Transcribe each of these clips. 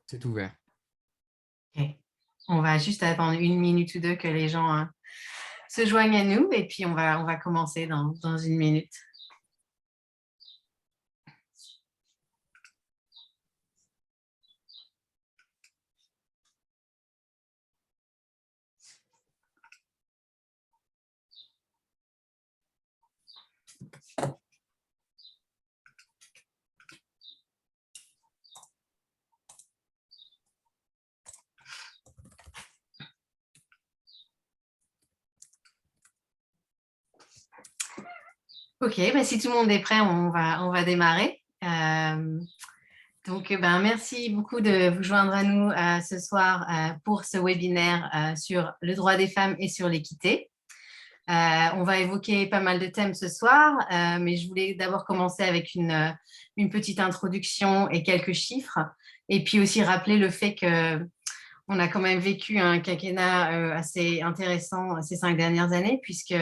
C'est ouvert. Ok. On va juste attendre 1 minute ou deux que les gens se joignent à nous et puis on va commencer dans 1 minute. Ok, bah si tout le monde est prêt, on va démarrer. Donc, merci beaucoup de vous joindre à nous ce soir pour ce webinaire sur le droit des femmes et sur l'équité. On va évoquer pas mal de thèmes ce soir, mais je voulais d'abord commencer avec une petite introduction et quelques chiffres, et puis aussi rappeler le fait qu'on a quand même vécu un quinquennat assez intéressant ces 5 dernières années, puisque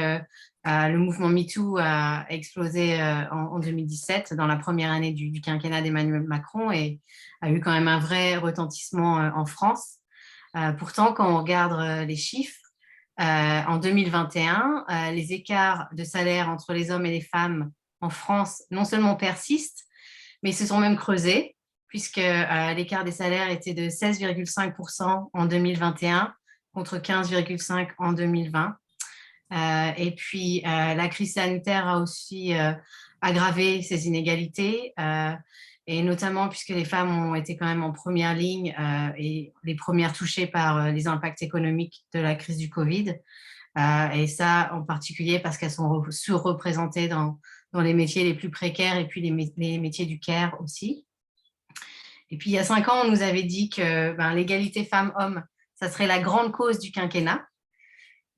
le mouvement MeToo a explosé en 2017, dans la première année du quinquennat d'Emmanuel Macron, et a eu quand même un vrai retentissement en France. Pourtant, quand on regarde les chiffres, en 2021, les écarts de salaire entre les hommes et les femmes en France non seulement persistent, mais se sont même creusés, puisque l'écart des salaires était de 16,5% en 2021 contre 15,5% en 2020. Et puis, la crise sanitaire a aussi aggravé ces inégalités, et notamment puisque les femmes ont été quand même en première ligne et les premières touchées par les impacts économiques de la crise du Covid. Et ça, en particulier parce qu'elles sont surreprésentées dans les métiers les plus précaires et puis les métiers du care aussi. Et puis, il y a 5 ans, on nous avait dit que l'égalité femmes-hommes, ça serait la grande cause du quinquennat.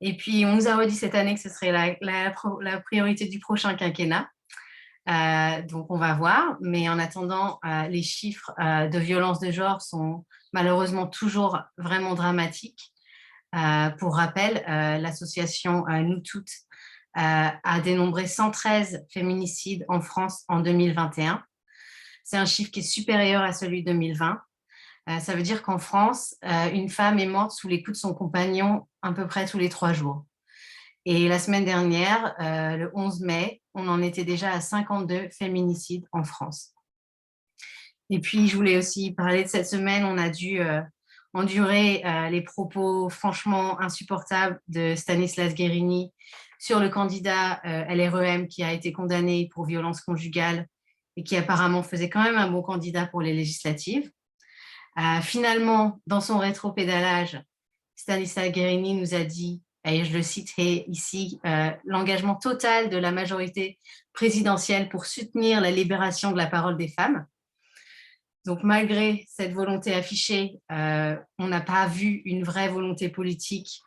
Et puis, on nous a redit cette année que ce serait la priorité du prochain quinquennat. Donc, on va voir. Mais en attendant, les chiffres de violence de genre sont malheureusement toujours vraiment dramatiques. Pour rappel, l'association Nous Toutes a dénombré 113 féminicides en France en 2021. C'est un chiffre qui est supérieur à celui de 2020. Ça veut dire qu'en France, une femme est morte sous les coups de son compagnon à peu près tous les 3 jours. Et la semaine dernière, le 11 mai, on en était déjà à 52 féminicides en France. Et puis, je voulais aussi parler de cette semaine. On a dû endurer les propos franchement insupportables de Stanislas Guerini sur le candidat LREM qui a été condamné pour violence conjugale et qui apparemment faisait quand même un bon candidat pour les législatives. Finalement, dans son rétropédalage, Stanislas Guerini nous a dit, et je le citerai ici, l'engagement total de la majorité présidentielle pour soutenir la libération de la parole des femmes. Donc, malgré cette volonté affichée, on n'a pas vu une vraie volonté politique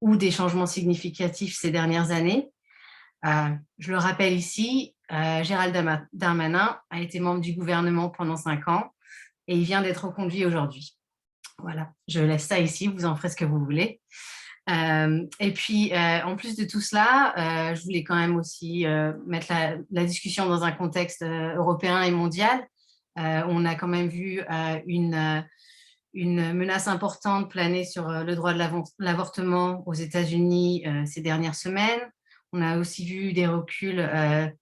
ou des changements significatifs ces dernières années. Je le rappelle ici, Gérald Darmanin a été membre du gouvernement pendant 5 ans et il vient d'être reconduit aujourd'hui. Voilà, je laisse ça ici, vous en ferez ce que vous voulez. Et puis, en plus de tout cela, je voulais quand même aussi mettre la discussion dans un contexte européen et mondial. On a quand même vu une menace importante planer sur le droit de l'avortement aux États-Unis ces dernières semaines. On a aussi vu des reculs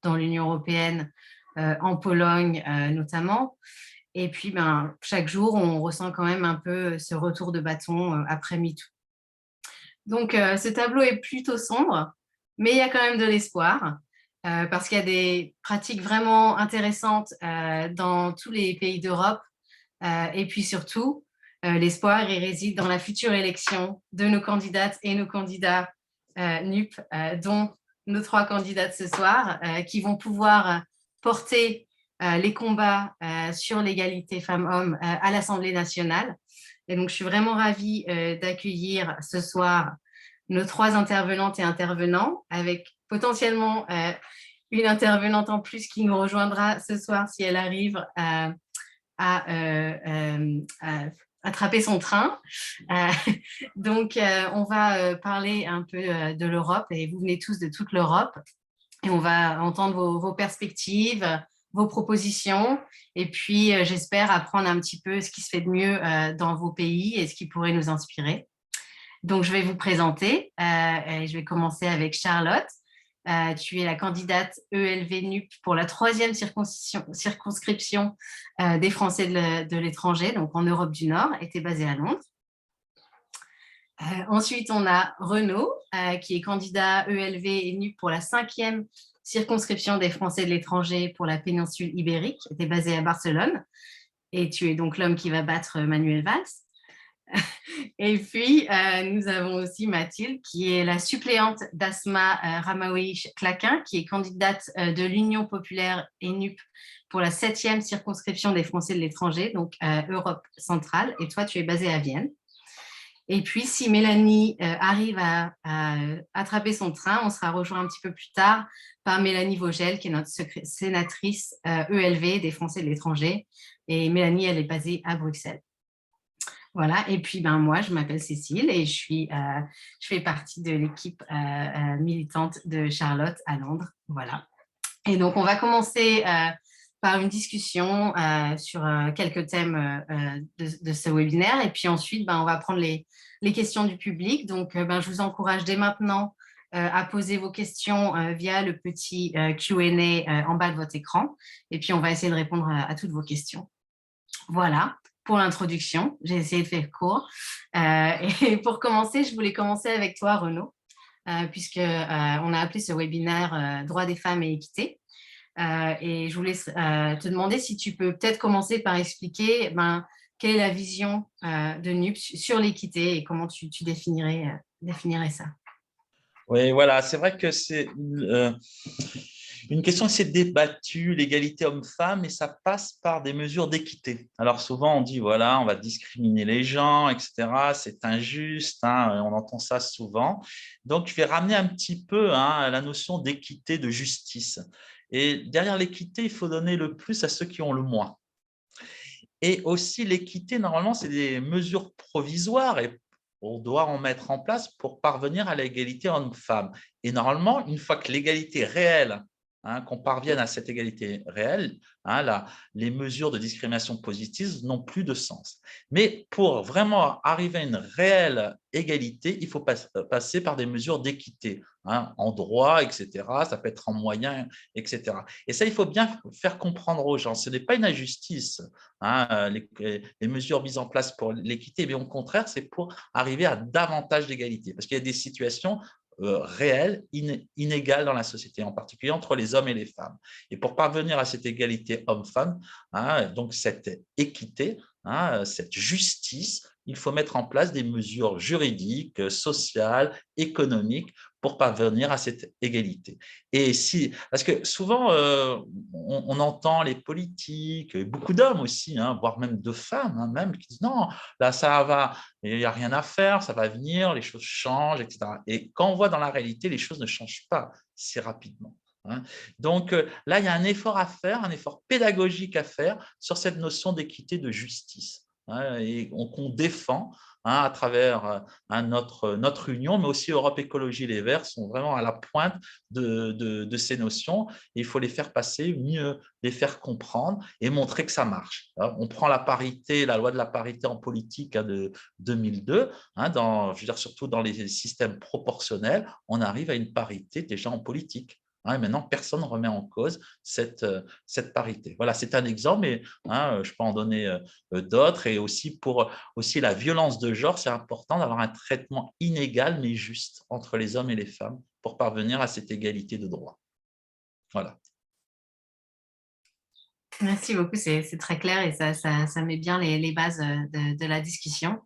dans l'Union européenne, en Pologne notamment. Et puis, chaque jour, on ressent quand même un peu ce retour de bâton après MeToo. Donc, ce tableau est plutôt sombre, mais il y a quand même de l'espoir, parce qu'il y a des pratiques vraiment intéressantes dans tous les pays d'Europe. Et puis surtout, l'espoir, il réside dans la future élection de nos candidates et nos candidats NUP, dont nos 3 candidates ce soir, qui vont pouvoir porter les combats sur l'égalité femmes-hommes à l'Assemblée nationale. Et donc, je suis vraiment ravie d'accueillir ce soir nos 3 intervenantes et intervenants, avec potentiellement une intervenante en plus qui nous rejoindra ce soir si elle arrive à attraper son train. Donc, on va parler un peu de l'Europe, et vous venez tous de toute l'Europe. Et on va entendre vos perspectives, vos propositions et puis j'espère apprendre un petit peu ce qui se fait de mieux dans vos pays et ce qui pourrait nous inspirer. Donc, je vais vous présenter. Et je vais commencer avec Charlotte. Tu es la candidate ELV-NUP pour la 3e circonscription des Français de l'étranger, donc en Europe du Nord, et tu es basée à Londres. Ensuite, on a Renaud, qui est candidat ELV et NUP pour la 5e circonscription des Français de l'étranger pour la péninsule ibérique. Tu es basé à Barcelone et tu es donc l'homme qui va battre Manuel Valls. Et puis, nous avons aussi Mathilde, qui est la suppléante d'Asma Ramaoui-Claquin, qui est candidate de l'Union populaire et NUP pour la 7e circonscription des Français de l'étranger, donc Europe centrale. Et toi, tu es basée à Vienne. Et puis, si Mélanie arrive à attraper son train, on sera rejoint un petit peu plus tard par Mélanie Vogel, qui est notre sénatrice ELV des Français de l'étranger. Et Mélanie, elle est basée à Bruxelles. Voilà, et puis moi, je m'appelle Cécile et je fais partie de l'équipe militante de Charlotte à Londres. Voilà. Et donc, on va commencer par une discussion sur quelques thèmes de ce webinaire. Et puis ensuite, on va prendre les questions du public. Donc, je vous encourage dès maintenant à poser vos questions via le petit Q&A en bas de votre écran. Et puis, on va essayer de répondre à toutes vos questions. Voilà pour l'introduction. J'ai essayé de faire court. Et pour commencer, je voulais commencer avec toi, Renaud, puisque on a appelé ce webinaire Droits des femmes et équité. Et je voulais te demander si tu peux peut-être commencer par expliquer quelle est la vision de NUP sur l'équité et comment tu définirais ça. Oui, voilà, c'est vrai que c'est une question assez débattue, l'égalité homme-femme, et ça passe par des mesures d'équité. Alors souvent, on dit, voilà, on va discriminer les gens, etc., c'est injuste, hein, on entend ça souvent. Donc, je vais ramener un petit peu la notion d'équité, de justice. Et derrière l'équité, il faut donner le plus à ceux qui ont le moins. Et aussi, l'équité, normalement, c'est des mesures provisoires et on doit en mettre en place pour parvenir à l'égalité homme-femme. Et normalement, une fois que l'égalité réelle, qu'on parvienne à cette égalité réelle, les mesures de discrimination positive n'ont plus de sens. Mais pour vraiment arriver à une réelle égalité, il faut passer par des mesures d'équité, en droit, etc. Ça peut être en moyens, etc. Et ça, il faut bien faire comprendre aux gens. Ce n'est pas une injustice, les mesures mises en place pour l'équité, mais au contraire, c'est pour arriver à davantage d'égalité. Parce qu'il y a des situations réelles, inégales dans la société, en particulier entre les hommes et les femmes. Et pour parvenir à cette égalité homme-femme, donc cette équité, cette justice, il faut mettre en place des mesures juridiques, sociales, économiques pour parvenir à cette égalité. Et parce que souvent, on entend les politiques, beaucoup d'hommes aussi, voire même de femmes, même qui disent non, là ça va, il n'y a rien à faire, ça va venir, les choses changent, etc. Et quand on voit dans la réalité, les choses ne changent pas si rapidement. Donc là, il y a un effort à faire, un effort pédagogique à faire sur cette notion d'équité, de justice, et qu'on défend à travers notre union, mais aussi Europe Écologie Les Verts sont vraiment à la pointe de ces notions. Et il faut les faire passer, mieux les faire comprendre et montrer que ça marche. On prend la parité, la loi de la parité en politique de 2002, je veux dire, surtout dans les systèmes proportionnels, on arrive à une parité déjà en politique. Et maintenant, personne ne remet en cause cette parité. Voilà, c'est un exemple, mais je peux en donner d'autres. Et aussi pour la violence de genre, c'est important d'avoir un traitement inégal mais juste entre les hommes et les femmes pour parvenir à cette égalité de droit. Voilà. Merci beaucoup, c'est très clair et ça met bien les bases de la discussion.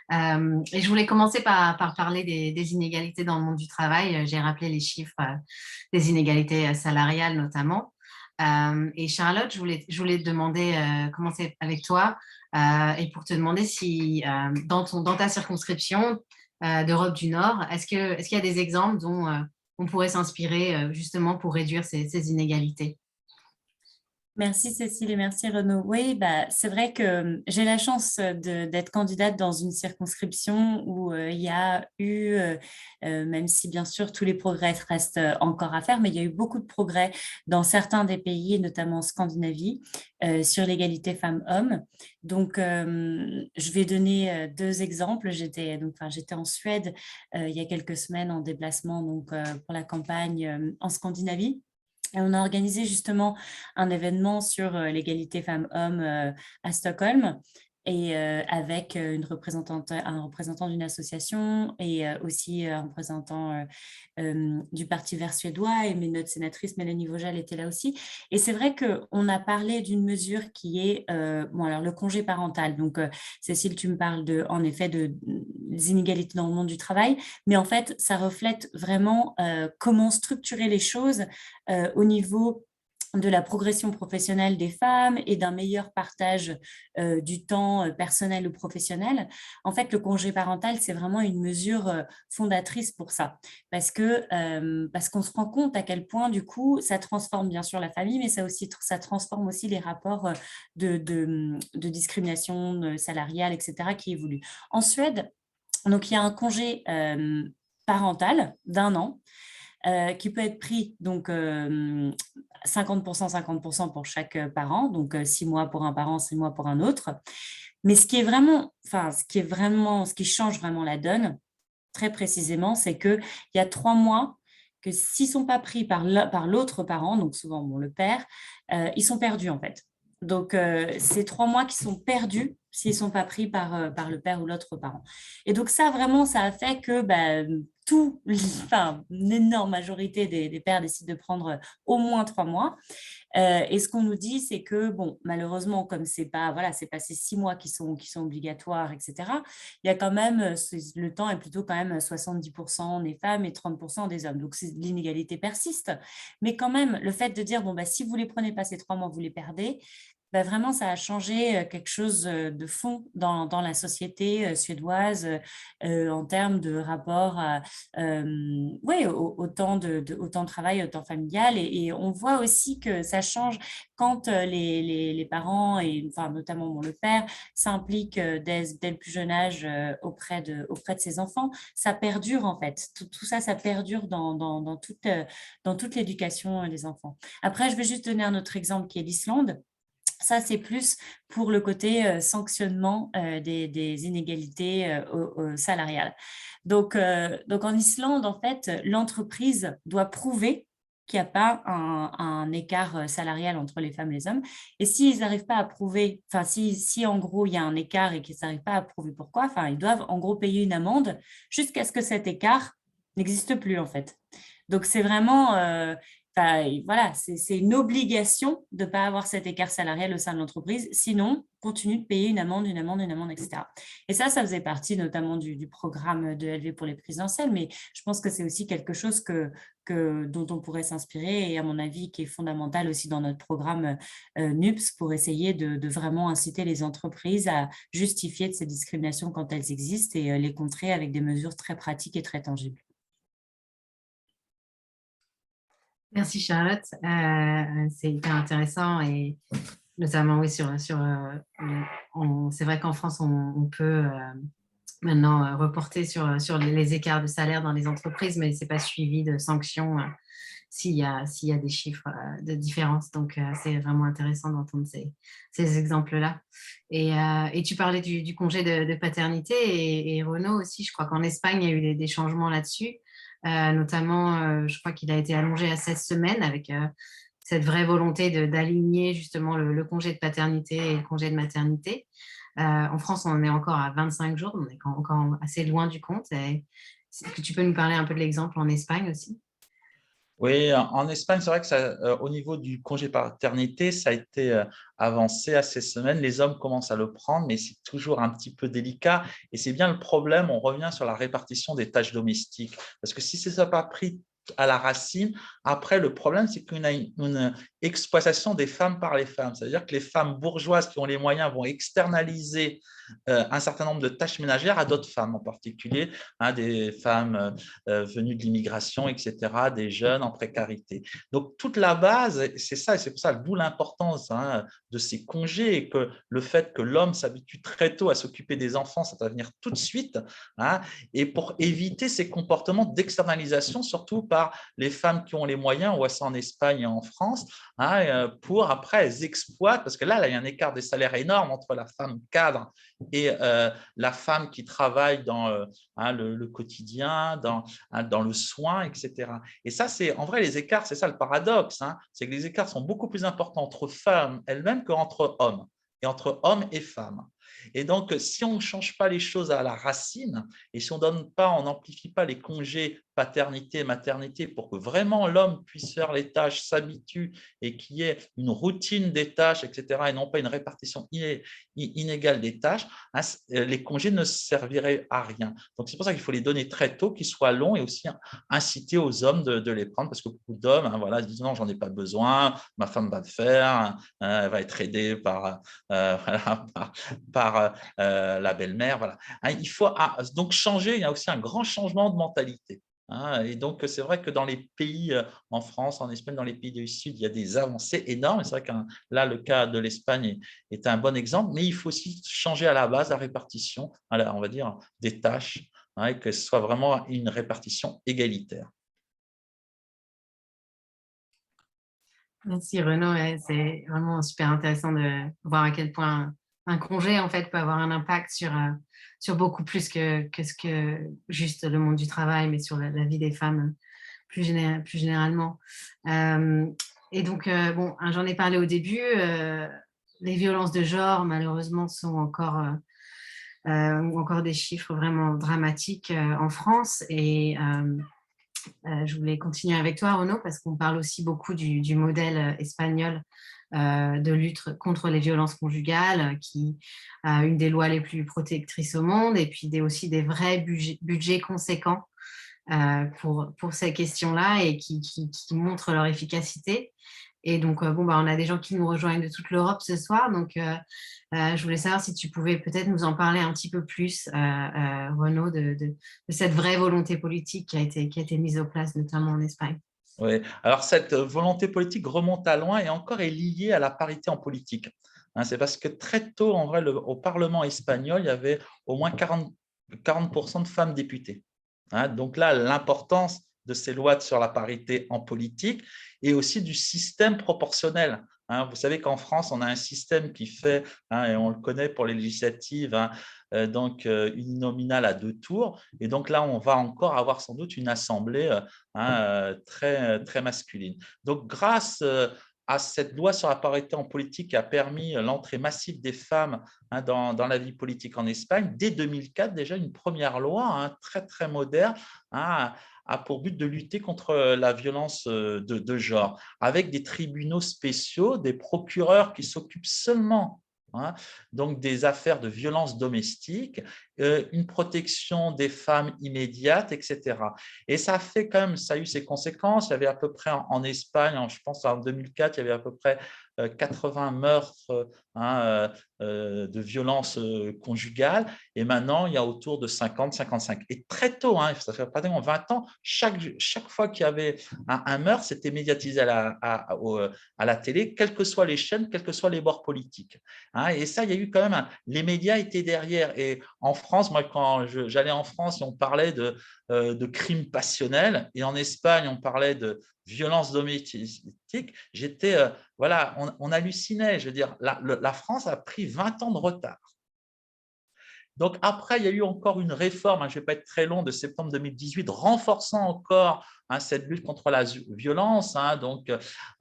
Et je voulais commencer par parler des inégalités dans le monde du travail. J'ai rappelé les chiffres des inégalités salariales notamment. Et Charlotte, je voulais te demander, commencer avec toi, et pour te demander si dans ta circonscription d'Europe du Nord, est-ce qu'il y a des exemples dont on pourrait s'inspirer justement pour réduire ces inégalités? Merci Cécile et merci Renaud. Oui, c'est vrai que j'ai la chance d'être candidate dans une circonscription où il y a eu, même si bien sûr tous les progrès restent encore à faire, mais il y a eu beaucoup de progrès dans certains des pays, notamment en Scandinavie, sur l'égalité femmes-hommes. Donc, je vais donner deux exemples. J'étais en Suède il y a quelques semaines en déplacement pour la campagne en Scandinavie. Et on a organisé justement un événement sur l'égalité femmes-hommes à Stockholm et avec un représentant d'une association et aussi un représentant du Parti vert suédois et notre sénatrice Mélanie Vogel était là aussi. Et c'est vrai qu'on a parlé d'une mesure qui est alors le congé parental. Donc, Cécile, tu me parles en effet des inégalités dans le monde du travail, mais en fait, ça reflète vraiment comment structurer les choses au niveau de la progression professionnelle des femmes et d'un meilleur partage du temps personnel ou professionnel. En fait, le congé parental, c'est vraiment une mesure fondatrice pour ça, parce qu'on se rend compte à quel point, du coup, ça transforme bien sûr la famille, mais ça transforme aussi les rapports de discrimination salariale, etc., qui évoluent. En Suède, donc, il y a un congé parental d'1 an qui peut être pris donc 50%, 50% pour chaque parent, donc 6 mois pour un parent, 6 mois pour un autre. Mais ce qui change vraiment la donne, très précisément, c'est qu'il y a 3 mois que s'ils ne sont pas pris par l'autre parent, donc souvent le père, ils sont perdus en fait. Donc, c'est 3 mois qui sont perdus s'ils ne sont pas pris par le père ou l'autre parent. Et donc, ça, vraiment, ça a fait que une énorme majorité des pères décident de prendre au moins 3 mois. Et ce qu'on nous dit, c'est que, bon, malheureusement, comme c'est pas ces 6 mois qui sont obligatoires, etc., il y a quand même, le temps est plutôt quand même 70% des femmes et 30% des hommes. Donc, l'inégalité persiste. Mais quand même, le fait de dire, si vous ne les prenez pas ces 3 mois, vous les perdez, vraiment, ça a changé quelque chose de fond dans la société suédoise en termes de rapport au temps au temps de travail, au temps familial. Et on voit aussi que ça change quand les parents, et notamment le père, s'impliquent dès le plus jeune âge auprès de ses enfants. Ça perdure en fait. Tout ça, ça perdure dans toute l'éducation des enfants. Après, je vais juste donner un autre exemple qui est l'Islande. Ça, c'est plus pour le côté sanctionnement des inégalités salariales. Donc, en Islande, en fait, l'entreprise doit prouver qu'il n'y a pas un écart salarial entre les femmes et les hommes. Et s'ils n'arrivent pas à prouver, si en gros, il y a un écart et qu'ils n'arrivent pas à prouver pourquoi, ils doivent en gros payer une amende jusqu'à ce que cet écart n'existe plus, en fait. Donc, c'est vraiment… voilà, c'est une obligation de ne pas avoir cet écart salarial au sein de l'entreprise, sinon, continue de payer une amende, etc. Et ça faisait partie notamment du programme de LV pour les présidentielles, mais je pense que c'est aussi quelque chose dont on pourrait s'inspirer et à mon avis qui est fondamental aussi dans notre programme NUPS pour essayer de vraiment inciter les entreprises à justifier de ces discriminations quand elles existent et les contrer avec des mesures très pratiques et très tangibles. Merci Charlotte, c'est hyper intéressant et notamment oui c'est vrai qu'en France on peut maintenant reporter sur les écarts de salaire dans les entreprises, mais c'est pas suivi de sanctions s'il y a des chiffres de différence. Donc c'est vraiment intéressant d'entendre ces exemples-là. Et tu parlais du congé de paternité et Renaud aussi, je crois qu'en Espagne il y a eu des changements là-dessus. Notamment, je crois qu'il a été allongé à 16 semaines avec cette vraie volonté d'aligner justement le congé de paternité et le congé de maternité. En France, on en est encore à 25 jours, on est encore assez loin du compte. Est-ce que tu peux nous parler un peu de l'exemple en Espagne aussi ? Oui, en Espagne, c'est vrai que au niveau du congé paternité, ça a été avancé à 16 semaines. Les hommes commencent à le prendre, mais c'est toujours un petit peu délicat. Et c'est bien le problème, on revient sur la répartition des tâches domestiques. Parce que si ce n'est pas pris à la racine, après, le problème, c'est qu'on a une exploitation des femmes par les femmes. C'est-à-dire que les femmes bourgeoises qui ont les moyens vont externaliser un certain nombre de tâches ménagères à d'autres femmes, en particulier des femmes venues de l'immigration, etc., des jeunes en précarité. Donc, toute la base, c'est ça, et c'est pour ça d'où l'importance de ces congés, et que le fait que l'homme s'habitue très tôt à s'occuper des enfants, ça va venir tout de suite, et pour éviter ces comportements d'externalisation, surtout par les femmes qui ont les moyens, on voit ça en Espagne et en France, pour après, elles exploitent, parce que là, il y a un écart des salaires énorme entre la femme cadre et la femme qui travaille dans le quotidien, dans le soin, etc. Et ça, c'est en vrai, les écarts, c'est ça le paradoxe, c'est que les écarts sont beaucoup plus importants entre femmes elles-mêmes qu'entre hommes, et entre hommes et femmes. Et donc, si on ne change pas les choses à la racine, et si on donne pas, on n'amplifie pas les congés paternité, maternité, pour que vraiment l'homme puisse faire les tâches, s'habitue, et qu'il y ait une routine des tâches, etc., et non pas une répartition inégale des tâches, les congés ne serviraient à rien. Donc, c'est pour ça qu'il faut les donner très tôt, qu'ils soient longs, et aussi inciter aux hommes de les prendre, parce que beaucoup d'hommes voilà, disent non, j'en ai pas besoin, ma femme va le faire, elle va être aidée voilà, par la belle-mère. Voilà. Il faut donc changer, il y a aussi un grand changement de mentalité. Et donc, c'est vrai que dans les pays, en France, en Espagne, dans les pays du Sud, il y a des avancées énormes. C'est vrai que là, le cas de l'Espagne est un bon exemple, mais il faut aussi changer à la base la répartition, on va dire, des tâches, et que ce soit vraiment une répartition égalitaire. Merci Renaud, c'est vraiment super intéressant de voir à quel point un congé en fait peut avoir un impact sur beaucoup plus que ce que juste le monde du travail, mais sur la vie des femmes plus généralement. Et donc, bon, j'en ai parlé au début, les violences de genre malheureusement sont ont encore des chiffres vraiment dramatiques en France, et je voulais continuer avec toi, Renaud, parce qu'on parle aussi beaucoup du modèle espagnol de lutte contre les violences conjugales, qui a une des lois les plus protectrices au monde, et puis aussi des vrais budgets conséquents pour ces questions-là, et qui montrent leur efficacité. Et donc, on a des gens qui nous rejoignent de toute l'Europe ce soir. Donc, je voulais savoir si tu pouvais peut-être nous en parler un petit peu plus, Renaud, de cette vraie volonté politique qui a été mise en place, notamment en Espagne. Oui, alors cette volonté politique remonte à loin, et encore est liée à la parité en politique. C'est parce que très tôt, en vrai, au Parlement espagnol, il y avait au moins 40% de femmes députées. Donc là, l'importance de ces lois sur la parité en politique, et aussi du système proportionnel. Vous savez qu'en France, on a un système qui fait, et on le connaît pour les législatives, donc uninominale à 2 tours. Et donc là, on va encore avoir sans doute une assemblée très, très masculine. Donc, grâce à cette loi sur la parité en politique, qui a permis l'entrée massive des femmes dans la vie politique en Espagne, dès 2004, déjà une première loi très, très moderne a pour but de lutter contre la violence de genre, avec des tribunaux spéciaux, des procureurs qui s'occupent seulement donc des affaires de violence domestique, une protection des femmes immédiate, etc. Et ça fait quand même, ça a eu ses conséquences. Il y avait à peu près en Espagne, je pense en 2004, il y avait à peu près 80 meurtres de violences conjugales, et maintenant il y a autour de 50, 55. Et très tôt, ça fait pratiquement 20 ans, chaque fois qu'il y avait un meurtre, c'était médiatisé à la télé, quelles que soient les chaînes, quels que soient les bords politiques. Et ça, il y a eu quand même, les médias étaient derrière. Et en France, moi, quand j'allais en France, on parlait de crimes passionnels, et en Espagne, on parlait de violence domestique. Voilà, on hallucinait. Je veux dire, la France a pris 20 ans de retard. Donc après, il y a eu encore une réforme, je ne vais pas être très long, de septembre 2018, renforçant encore cette lutte contre la violence. Donc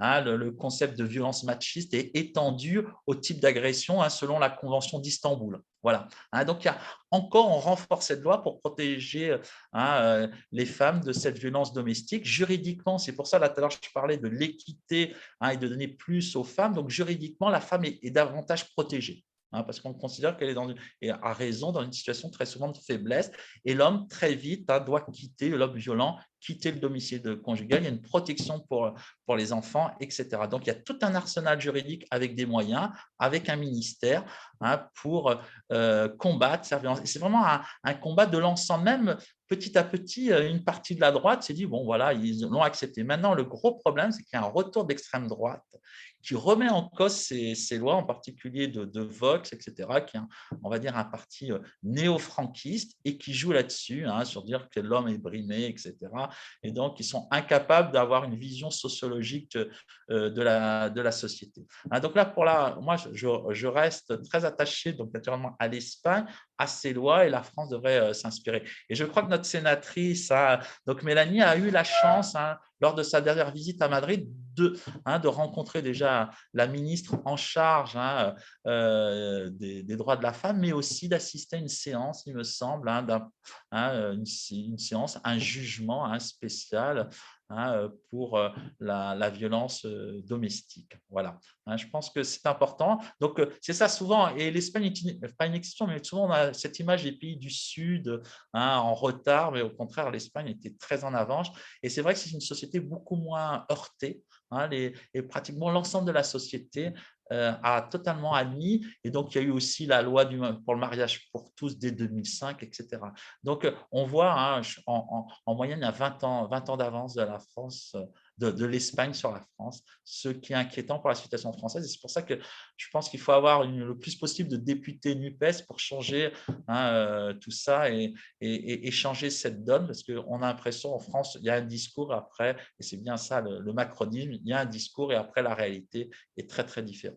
le concept de violence machiste est étendu au type d'agression selon la Convention d'Istanbul. Voilà. Donc on renforce cette loi pour protéger les femmes de cette violence domestique. Juridiquement, c'est pour ça, là tout à l'heure, je parlais de l'équité et de donner plus aux femmes. Donc juridiquement, la femme est davantage protégée. hein, parce qu'on considère qu'elle est et à raison dans une situation très souvent de faiblesse. Et l'homme, très vite, hein, doit quitter, l'homme violent, quitter le domicile conjugal. Il y a une protection pour les enfants, etc. Donc, il y a tout un arsenal juridique avec des moyens, avec un ministère, hein, pour combattre cette violence. C'est vraiment un combat de l'ensemble. Même petit à petit, une partie de la droite s'est dit, bon, voilà, ils l'ont accepté. Maintenant, le gros problème, c'est qu'il y a un retour d'extrême droite qui remet en cause ces lois, en particulier de Vox, etc., qui est, on va dire, un parti néo-franquiste et qui joue là-dessus, hein, sur dire que l'homme est brimé, etc. Et donc, ils sont incapables d'avoir une vision sociologique de la société. Hein, donc là, moi, je reste très attaché, donc, naturellement, à l'Espagne, à ces lois, et la France devrait s'inspirer. Et je crois que notre sénatrice, donc Mélanie, a eu la chance, hein, lors de sa dernière visite à Madrid, de rencontrer déjà la ministre en charge, hein, des droits de la femme, mais aussi d'assister à une séance, il me semble, hein, une séance, un jugement, hein, spécial, hein, pour la violence domestique. Voilà. Hein, je pense que c'est important. Donc, c'est ça souvent, et l'Espagne n'est pas une exception, mais souvent on a cette image des pays du Sud, hein, en retard, mais au contraire, l'Espagne était très en avance. Et c'est vrai que c'est une société beaucoup moins heurtée, hein, et pratiquement l'ensemble de la société a totalement admis. Et donc, il y a eu aussi la loi pour le mariage pour tous dès 2005, etc. Donc, on voit, hein, en moyenne, il y a 20 ans d'avance de la France, de l'Espagne sur la France, ce qui est inquiétant pour la situation française. Et c'est pour ça que je pense qu'il faut avoir le plus possible de députés NUPES pour changer, hein, tout ça et changer cette donne, parce qu'on a l'impression en France, il y a un discours après, et c'est bien ça le macronisme, il y a un discours et après la réalité est très, très différente.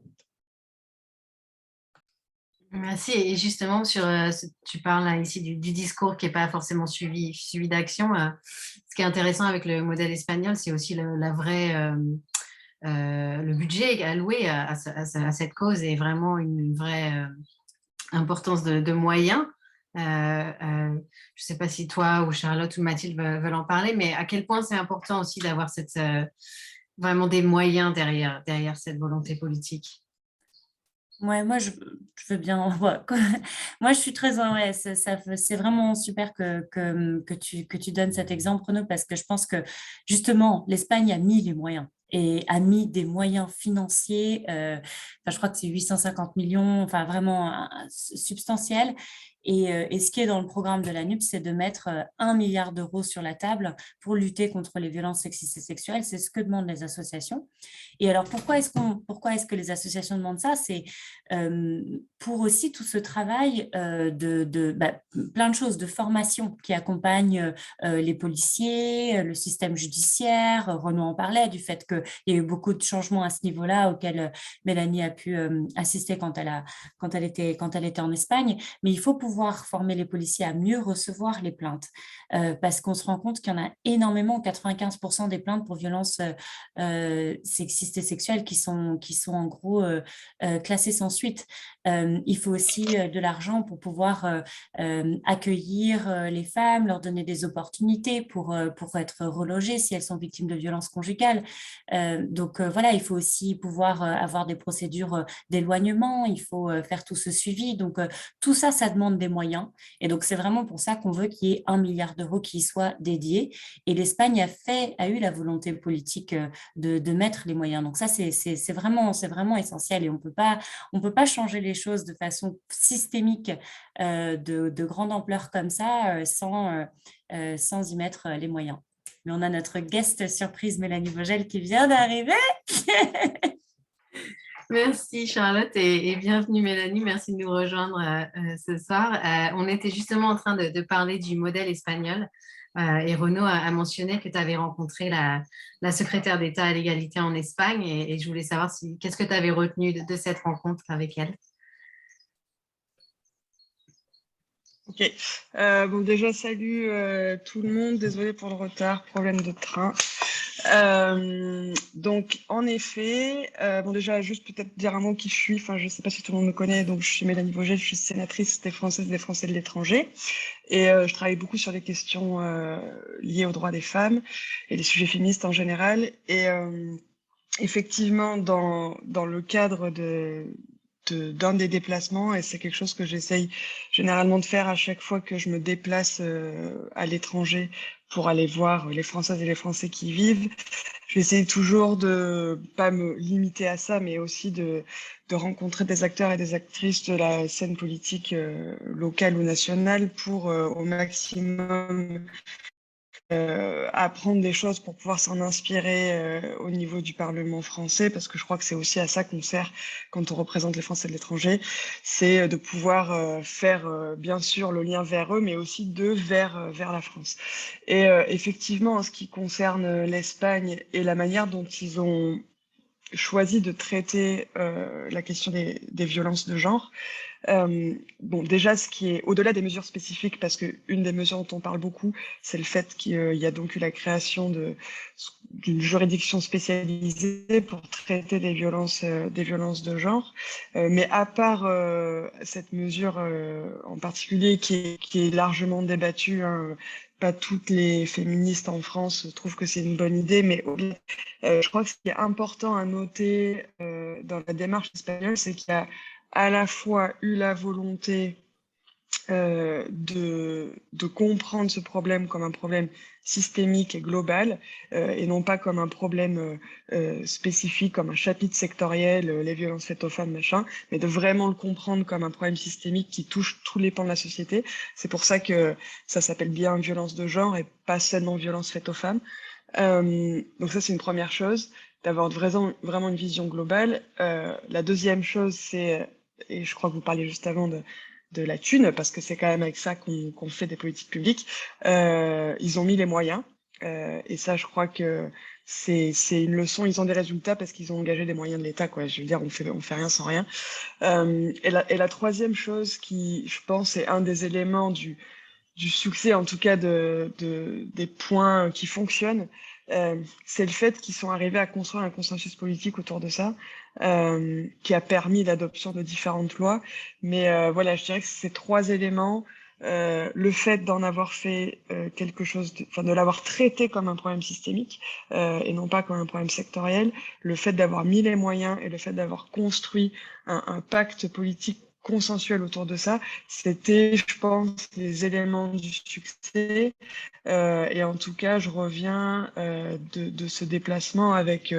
Merci. Et justement, tu parles là, ici du discours qui n'est pas forcément suivi d'action. Ce qui est intéressant avec le modèle espagnol, c'est aussi le budget alloué à cette cause et vraiment une vraie importance de moyens. Je ne sais pas si toi ou Charlotte ou Mathilde veulent en parler, mais à quel point c'est important aussi d'avoir vraiment des moyens derrière cette volonté politique. Ouais, moi, je veux bien. Ouais, moi, je suis très. Ouais, c'est vraiment super que tu donnes cet exemple, Renaud, parce que je pense que justement, l'Espagne a mis les moyens et a mis des moyens financiers. Enfin, je crois que c'est 850 millions, enfin vraiment substantiel. Et ce qui est dans le programme de la NUP, c'est de mettre 1 milliard d'euros sur la table pour lutter contre les violences sexistes et sexuelles. C'est ce que demandent les associations. Et alors, pourquoi est-ce que les associations demandent ça? C'est pour aussi tout ce travail plein de choses, de formation qui accompagnent les policiers, le système judiciaire. Renaud en parlait du fait qu'il y a eu beaucoup de changements à ce niveau-là auxquels Mélanie a pu assister quand elle était en Espagne. Mais il faut pouvoir former les policiers à mieux recevoir les plaintes parce qu'on se rend compte qu'il y en a énormément, 95% des plaintes pour violences sexistes et sexuelles qui sont en gros classées sans suite. Il faut aussi de l'argent pour pouvoir accueillir les femmes, leur donner des opportunités pour être relogées si elles sont victimes de violences conjugales. Donc voilà, il faut aussi pouvoir avoir des procédures d'éloignement, il faut faire tout ce suivi. Donc tout ça, ça demande des moyens. Et donc c'est vraiment pour ça qu'on veut qu'il y ait 1 milliard d'euros qui y soit dédié. Et l'Espagne a eu la volonté politique de mettre les moyens. Donc ça, c'est vraiment essentiel et on peut pas changer les choses de façon systémique de grande ampleur comme ça sans y mettre les moyens. Mais on a notre guest surprise, Mélanie Vogel, qui vient d'arriver. Merci Charlotte et bienvenue Mélanie, merci de nous rejoindre ce soir. On était justement en train de parler du modèle espagnol et Renaud a mentionné que tu avais rencontré la secrétaire d'État à l'égalité en Espagne et je voulais savoir qu'est-ce que tu avais retenu de cette rencontre avec elle. Ok. Bon, déjà, salut tout le monde. Désolée pour le retard, problème de train. Donc, en effet, bon, déjà, juste peut-être dire un mot qui je suis. Enfin, je ne sais pas si tout le monde me connaît. Donc, je suis Mélanie Vogel, je suis sénatrice des Françaises et des Français de l'étranger. Et je travaille beaucoup sur les questions liées aux droits des femmes et les sujets féministes en général. Et effectivement, dans le cadre de d'un des déplacements, et c'est quelque chose que j'essaye généralement de faire à chaque fois que je me déplace à l'étranger pour aller voir les Françaises et les Français qui y vivent. J'essaie toujours de pas me limiter à ça, mais aussi de rencontrer des acteurs et des actrices de la scène politique locale ou nationale pour au maximum apprendre des choses pour pouvoir s'en inspirer au niveau du Parlement français, parce que je crois que c'est aussi à ça qu'on sert quand on représente les Français de l'étranger, c'est de pouvoir faire bien sûr le lien vers eux, mais aussi d'eux vers la France. Et effectivement, en ce qui concerne l'Espagne et la manière dont ils ont choisi de traiter la question des violences de genre, bon, déjà, ce qui est au-delà des mesures spécifiques, parce qu'une des mesures dont on parle beaucoup, c'est le fait qu'il y a donc eu la création d'une juridiction spécialisée pour traiter des violences de genre. Mais à part cette mesure en particulier qui est largement débattue, hein, pas toutes les féministes en France trouvent que c'est une bonne idée, mais je crois que ce qui est important à noter dans la démarche espagnole, c'est qu'il y a à la fois eu la volonté de comprendre ce problème comme un problème systémique et global, et non pas comme un problème spécifique, comme un chapitre sectoriel, les violences faites aux femmes, machin, mais de vraiment le comprendre comme un problème systémique qui touche tous les pans de la société. C'est pour ça que ça s'appelle bien violence de genre et pas seulement violence faite aux femmes. Donc ça, c'est une première chose, d'avoir vraiment une vision globale. La deuxième chose, c'est, et je crois que vous parliez juste avant de la thune, parce que c'est quand même avec ça qu'on fait des politiques publiques, ils ont mis les moyens. Et ça, je crois que c'est une leçon. Ils ont des résultats parce qu'ils ont engagé des moyens de l'État, quoi. Je veux dire, on fait rien sans rien. Et la troisième chose qui, je pense, est un des éléments du succès, en tout cas des points qui fonctionnent, c'est le fait qu'ils sont arrivés à construire un consensus politique autour de ça, qui a permis l'adoption de différentes lois. Mais voilà, je dirais que ces trois éléments, le fait d'en avoir fait quelque chose, enfin de l'avoir traité comme un problème systémique et non pas comme un problème sectoriel, le fait d'avoir mis les moyens et le fait d'avoir construit un pacte politique consensuel autour de ça, c'était, je pense, les éléments du succès. Et en tout cas, je reviens de ce déplacement avec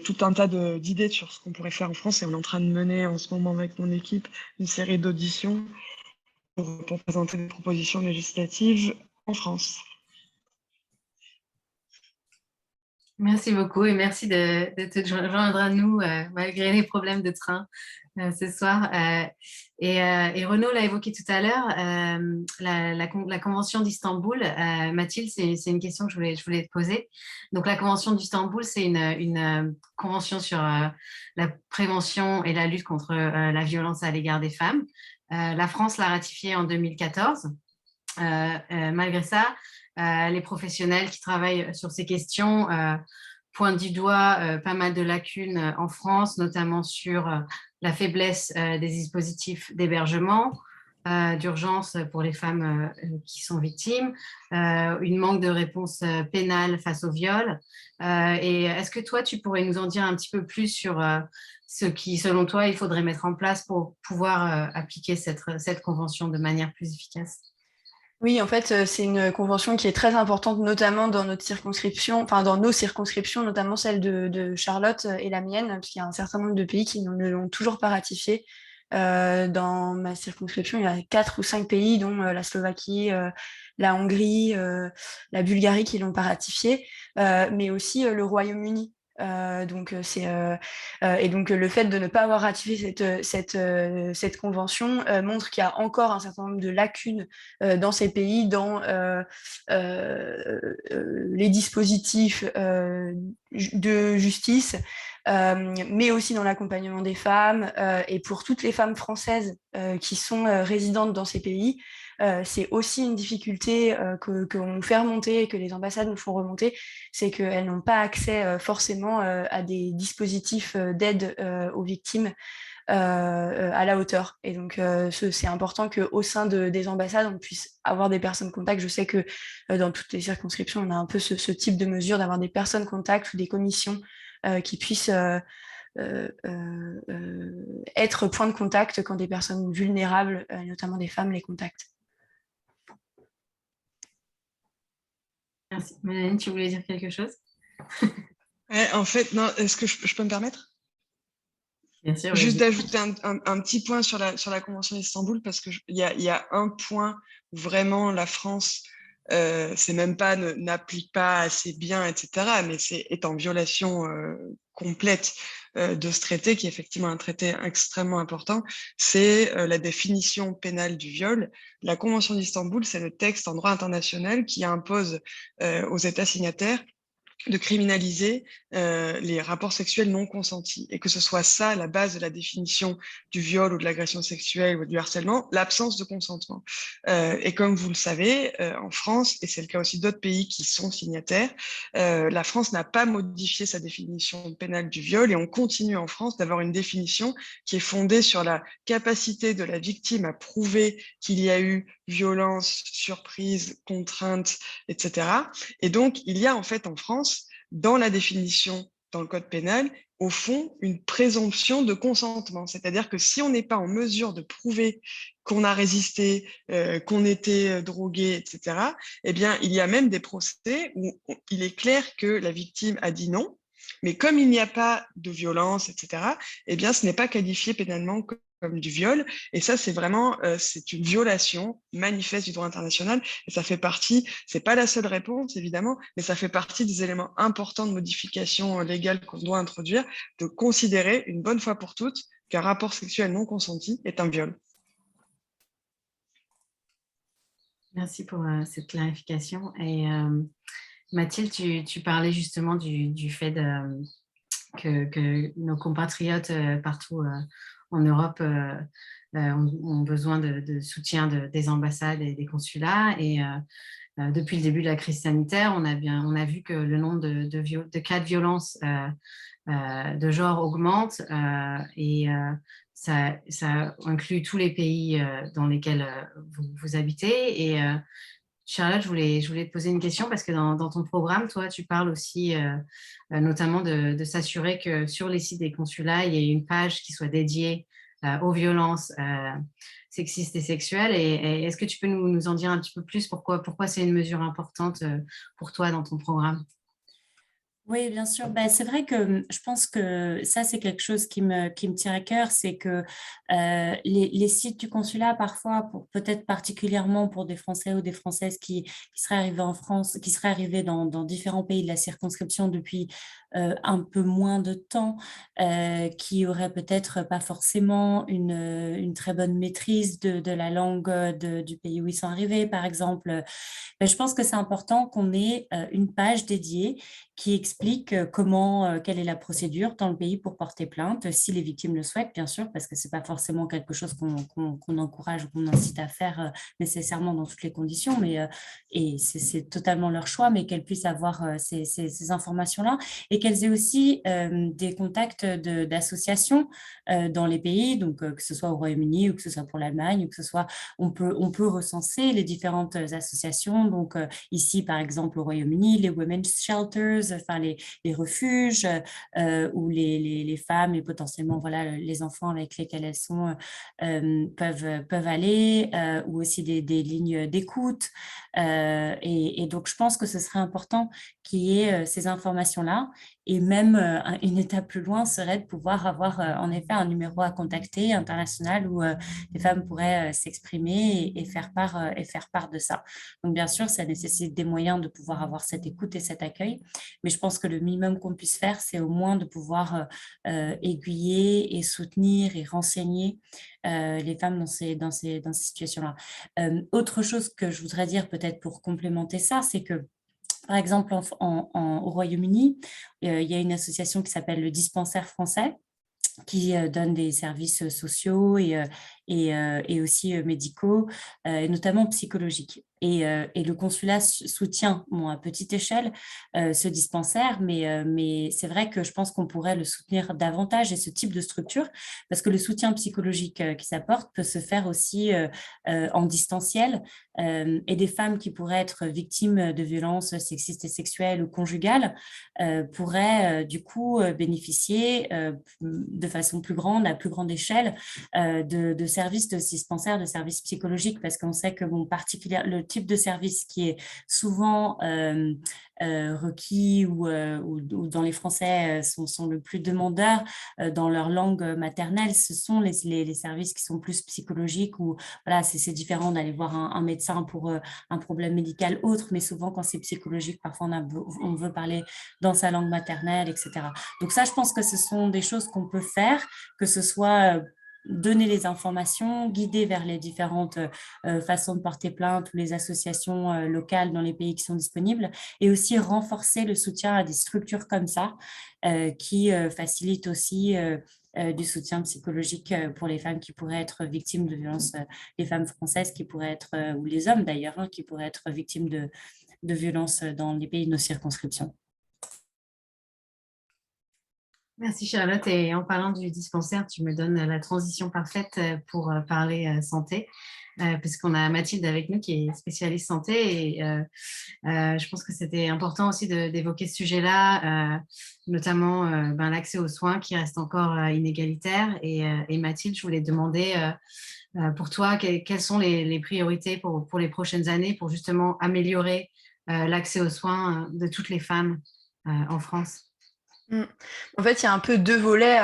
tout un tas d'idées sur ce qu'on pourrait faire en France. Et on est en train de mener en ce moment avec mon équipe une série d'auditions pour présenter des propositions législatives en France. Merci beaucoup et merci de te joindre à nous malgré les problèmes de train ce soir. Et Renaud l'a évoqué tout à l'heure, la Convention d'Istanbul. Mathilde, c'est une question que je voulais te poser. Donc la Convention d'Istanbul, c'est une convention sur la prévention et la lutte contre la violence à l'égard des femmes. La France l'a ratifiée en 2014. Malgré ça, les professionnels qui travaillent sur ces questions pointent du doigt pas mal de lacunes en France, notamment sur la faiblesse des dispositifs d'hébergement d'urgence pour les femmes qui sont victimes, une manque de réponse pénale face au viol. Et est-ce que toi, tu pourrais nous en dire un petit peu plus sur ce qui, selon toi, il faudrait mettre en place pour pouvoir appliquer cette convention de manière plus efficace? Oui, en fait, c'est une convention qui est très importante, notamment dans notre circonscription, enfin dans nos circonscriptions, notamment celle de Charlotte et la mienne, parce qu'il y a un certain nombre de pays qui ne l'ont toujours pas ratifiée. Dans ma circonscription, il y a 4 ou 5 pays, dont la Slovaquie, la Hongrie, la Bulgarie qui l'ont pas ratifiée, mais aussi le Royaume-Uni. Et donc le fait de ne pas avoir ratifié cette convention montre qu'il y a encore un certain nombre de lacunes dans ces pays, dans les dispositifs de justice, mais aussi dans l'accompagnement des femmes. Et pour toutes les femmes françaises qui sont résidentes dans ces pays, c'est aussi une difficulté qu'on nous fait remonter et que les ambassades nous font remonter, c'est qu'elles n'ont pas accès forcément à des dispositifs d'aide aux victimes à la hauteur. Et donc, c'est important qu'au sein des ambassades, on puisse avoir des personnes contacts. Je sais que dans toutes les circonscriptions, on a un peu ce type de mesure d'avoir des personnes contacts ou des commissions qui puissent être point de contact quand des personnes vulnérables, notamment des femmes, les contactent. Merci. Mélanie, tu voulais dire quelque chose? Ouais, en fait, non, est-ce que je peux me permettre? Bien sûr. Juste d'ajouter un petit point sur la Convention d'Istanbul, parce qu'il y a un point où vraiment la France, c'est même pas n'applique pas assez bien, etc., mais est en violation complète de ce traité, qui est effectivement un traité extrêmement important, c'est la définition pénale du viol. La Convention d'Istanbul, c'est le texte en droit international qui impose aux États signataires de criminaliser les rapports sexuels non consentis, et que ce soit ça la base de la définition du viol ou de l'agression sexuelle ou du harcèlement, l'absence de consentement. Et comme vous le savez, en France, et c'est le cas aussi d'autres pays qui sont signataires, la France n'a pas modifié sa définition pénale du viol, et on continue en France d'avoir une définition qui est fondée sur la capacité de la victime à prouver qu'il y a eu violence, surprise, contrainte, etc. Et donc, il y a en fait en France, dans la définition, dans le code pénal, au fond, une présomption de consentement. C'est-à-dire que si on n'est pas en mesure de prouver qu'on a résisté, qu'on était drogué, etc., eh bien, il y a même des procès où il est clair que la victime a dit non, mais comme il n'y a pas de violence, etc., eh bien, ce n'est pas qualifié pénalement comme du viol. Et ça, c'est vraiment, c'est une violation manifeste du droit international. Et ça fait partie, c'est pas la seule réponse, évidemment, mais ça fait partie des éléments importants de modification légale qu'on doit introduire, de considérer une bonne fois pour toutes qu'un rapport sexuel non consenti est un viol. Merci pour cette clarification. Et Mathilde, tu parlais justement du fait que nos compatriotes partout en Europe ont besoin de soutien des ambassades et des consulats. Et depuis le début de la crise sanitaire, on a vu que le nombre de cas de violence de genre augmente, et ça inclut tous les pays dans lesquels vous habitez. Et Charlotte, je voulais te poser une question, parce que dans ton programme, toi, tu parles aussi notamment de s'assurer que sur les sites des consulats, il y ait une page qui soit dédiée aux violences sexistes et sexuelles. Et est-ce que tu peux nous en dire un petit peu plus, pourquoi c'est une mesure importante pour toi dans ton programme? Oui, bien sûr. Ben, c'est vrai que je pense que ça, c'est quelque chose qui me tient à cœur, c'est que les sites du consulat, parfois, peut-être particulièrement pour des Français ou des Françaises qui seraient arrivés en France, qui seraient arrivés dans différents pays de la circonscription depuis un peu moins de temps, qui auraient peut-être pas forcément une très bonne maîtrise de la langue du pays où ils sont arrivés, par exemple. Ben, je pense que c'est important qu'on ait une page dédiée qui explique quelle est la procédure dans le pays pour porter plainte, si les victimes le souhaitent, bien sûr, parce que ce n'est pas forcément quelque chose qu'on encourage ou qu'on incite à faire nécessairement dans toutes les conditions, et c'est totalement leur choix, mais qu'elles puissent avoir ces informations-là, et qu'elles aient aussi des contacts d'associations dans les pays, donc que ce soit au Royaume-Uni ou que ce soit pour l'Allemagne, ou que ce soit, on peut recenser les différentes associations, donc ici, par exemple, au Royaume-Uni, les Women's Shelters, enfin les refuges où les femmes et potentiellement voilà, les enfants avec lesquels elles sont peuvent aller, ou aussi des lignes d'écoute. Et donc, je pense que ce serait important qu'il y ait ces informations-là. Et même une étape plus loin serait de pouvoir avoir en effet un numéro à contacter international où les femmes pourraient s'exprimer et faire part de ça. Donc, bien sûr, ça nécessite des moyens de pouvoir avoir cette écoute et cet accueil. Mais je pense que le minimum qu'on puisse faire, c'est au moins de pouvoir aiguiller et soutenir et renseigner les femmes dans ces situations-là. Autre chose que je voudrais dire peut-être pour complémenter ça, c'est que par exemple, au Royaume-Uni, il y a une association qui s'appelle le Dispensaire français, qui donne des services sociaux et aussi médicaux, et notamment psychologiques. Et le consulat soutient à petite échelle ce dispensaire, mais c'est vrai que je pense qu'on pourrait le soutenir davantage et ce type de structure, parce que le soutien psychologique qui s'apporte peut se faire aussi en distanciel, et des femmes qui pourraient être victimes de violences sexistes et sexuelles ou conjugales pourraient du coup bénéficier de façon plus grande, à plus grande échelle, de services de dispensaires, de services psychologiques, parce qu'on sait que le type de service qui est souvent requis ou dont les Français sont le plus demandeurs dans leur langue maternelle, ce sont les services qui sont plus psychologiques, où voilà, c'est différent d'aller voir un médecin pour un problème médical autre, mais souvent quand c'est psychologique, parfois on veut parler dans sa langue maternelle, etc. Donc ça, je pense que ce sont des choses qu'on peut faire, que ce soit donner les informations, guider vers les différentes façons de porter plainte ou les associations locales dans les pays qui sont disponibles, et aussi renforcer le soutien à des structures comme ça qui facilitent aussi du soutien psychologique pour les femmes qui pourraient être victimes de violences, les femmes françaises qui pourraient être, ou les hommes d'ailleurs, qui pourraient être victimes de violences dans les pays de nos circonscriptions. Merci Charlotte. Et en parlant du dispensaire, tu me donnes la transition parfaite pour parler santé, puisqu'on a Mathilde avec nous qui est spécialiste santé. Et je pense que c'était important aussi d'évoquer ce sujet-là, notamment l'accès aux soins qui reste encore inégalitaire. Et Mathilde, je voulais te demander pour toi quelles sont les priorités pour les prochaines années pour justement améliorer l'accès aux soins de toutes les femmes en France. En fait, il y a un peu deux volets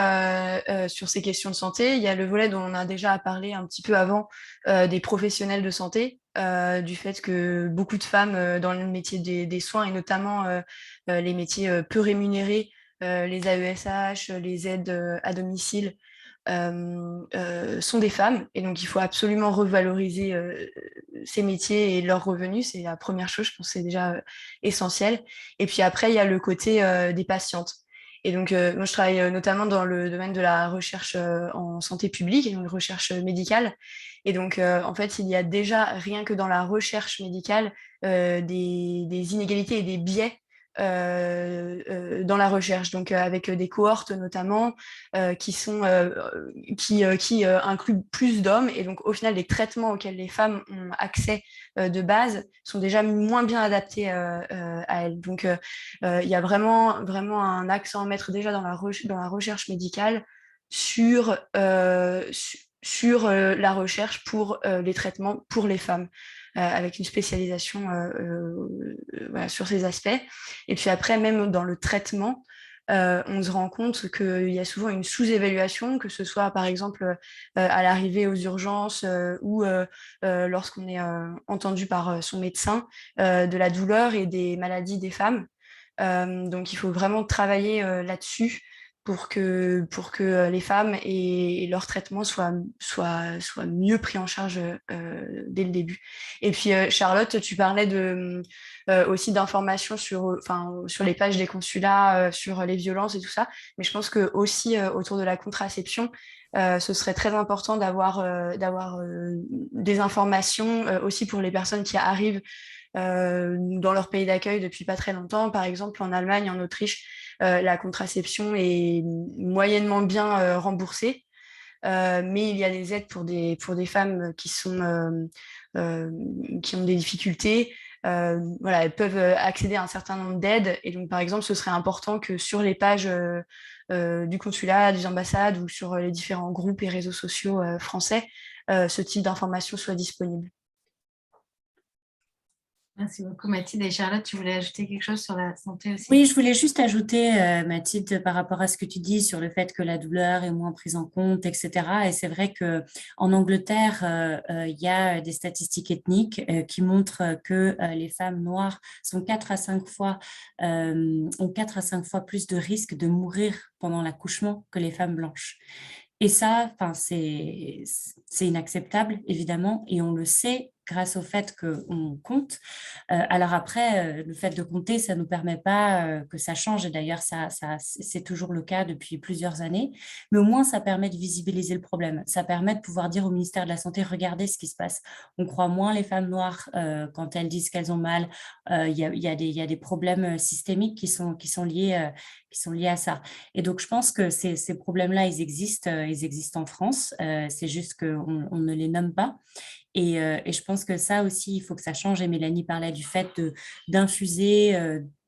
sur ces questions de santé. Il y a le volet dont on a déjà parlé un petit peu avant, des professionnels de santé, du fait que beaucoup de femmes dans le métier des soins, et notamment les métiers peu rémunérés, les AESH, les aides à domicile, sont des femmes. Et donc, il faut absolument revaloriser ces métiers et leurs revenus. C'est la première chose, je pense que c'est déjà essentiel. Et puis après, il y a le côté des patientes. Et donc, moi, je travaille notamment dans le domaine de la recherche en santé publique et dans la recherche médicale. Et donc, en fait, il y a déjà, rien que dans la recherche médicale, des inégalités et des biais dans la recherche. Donc, avec des cohortes notamment qui incluent plus d'hommes. Et donc, au final, les traitements auxquels les femmes ont accès de base sont déjà moins bien adaptés à elles. Donc, il y a vraiment un accent à mettre déjà dans la recherche médicale sur la recherche pour les traitements pour les femmes, avec une spécialisation voilà, sur ces aspects. Et puis après, même dans le traitement, on se rend compte qu'il y a souvent une sous-évaluation, que ce soit par exemple à l'arrivée aux urgences ou lorsqu'on est entendu par son médecin, de la douleur et des maladies des femmes. Donc il faut vraiment travailler là-dessus pour que les femmes et leur traitement soient mieux pris en charge dès le début. Et puis Charlotte, tu parlais aussi d'informations sur les pages des consulats, sur les violences et tout ça, mais je pense que aussi autour de la contraception, ce serait très important d'avoir des informations aussi pour les personnes qui arrivent dans leur pays d'accueil depuis pas très longtemps. Par exemple, en Allemagne, en Autriche, la contraception est moyennement bien remboursée, mais il y a des aides pour des femmes qui ont des difficultés. Voilà, elles peuvent accéder à un certain nombre d'aides. Et donc, par exemple, ce serait important que sur les pages du consulat, des ambassades ou sur les différents groupes et réseaux sociaux français, ce type d'information soit disponible. Merci beaucoup Mathilde. Et Charlotte, tu voulais ajouter quelque chose sur la santé aussi? Oui, je voulais juste ajouter, Mathilde, par rapport à ce que tu dis sur le fait que la douleur est moins prise en compte, etc. Et c'est vrai qu'en Angleterre, il y a des statistiques ethniques qui montrent que les femmes noires ont 4 à 5 fois plus de risques de mourir pendant l'accouchement que les femmes blanches. Et ça, c'est inacceptable, évidemment, et on le sait grâce au fait qu'on compte. Alors après, le fait de compter, ça ne nous permet pas que ça change. Et d'ailleurs, c'est toujours le cas depuis plusieurs années. Mais au moins, ça permet de visibiliser le problème. Ça permet de pouvoir dire au ministère de la Santé, regardez ce qui se passe. On croit moins les femmes noires quand elles disent qu'elles ont mal. Il y a des problèmes systémiques qui sont liés à ça. Et donc, je pense que ces problèmes-là, ils existent en France. C'est juste qu'on ne les nomme pas. Et je pense que ça aussi, il faut que ça change. Et Mélanie parlait du fait d'infuser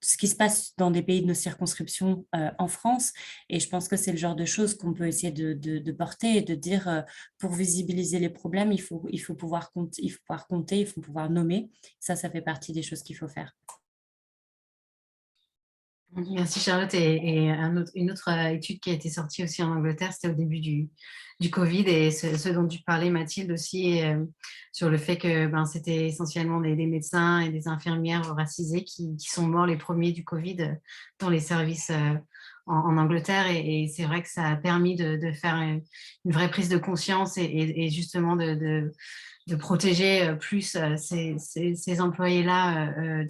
ce qui se passe dans des pays de nos circonscriptions en France. Et je pense que c'est le genre de choses qu'on peut essayer de porter et de dire, pour visibiliser les problèmes, il faut pouvoir compter, il faut pouvoir nommer. Ça fait partie des choses qu'il faut faire. Merci Charlotte. Et une autre étude qui a été sortie aussi en Angleterre, c'était au début du Covid, et ce dont tu parlais Mathilde aussi, sur le fait que c'était essentiellement des médecins et des infirmières racisées qui sont morts les premiers du Covid dans les services en Angleterre. Et c'est vrai que ça a permis de faire une vraie prise de conscience et justement de protéger plus ces employés-là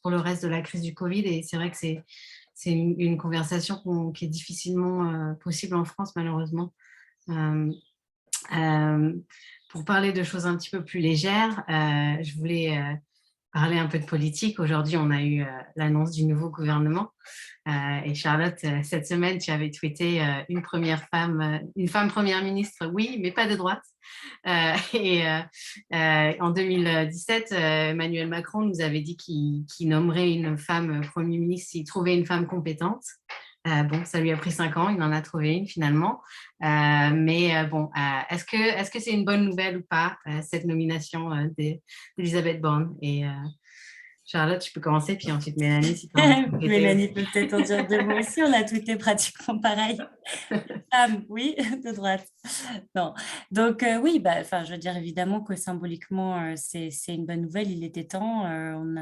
pour le reste de la crise du Covid. Et c'est vrai que c'est une conversation qui est difficilement possible en France, malheureusement. Pour parler de choses un petit peu plus légères, je voulais parler un peu de politique. Aujourd'hui, on a eu l'annonce du nouveau gouvernement. Et Charlotte, cette semaine, tu avais tweeté une femme première ministre, oui, mais pas de droite. En 2017, Emmanuel Macron nous avait dit qu'il nommerait une femme Premier ministre s'il trouvait une femme compétente. Bon, ça lui a pris 5 ans, il en a trouvé une finalement. Est-ce que c'est une bonne nouvelle ou pas, cette nomination d'Elisabeth Borne? Et Charlotte, tu peux commencer, puis ensuite Mélanie, si tu as envie de compléter. Mélanie peut peut-être en dire 2 mots aussi, on a tweeté pratiquement pareil. Oui, de droite. Non. Donc oui, je veux dire évidemment que symboliquement, c'est une bonne nouvelle, il était temps.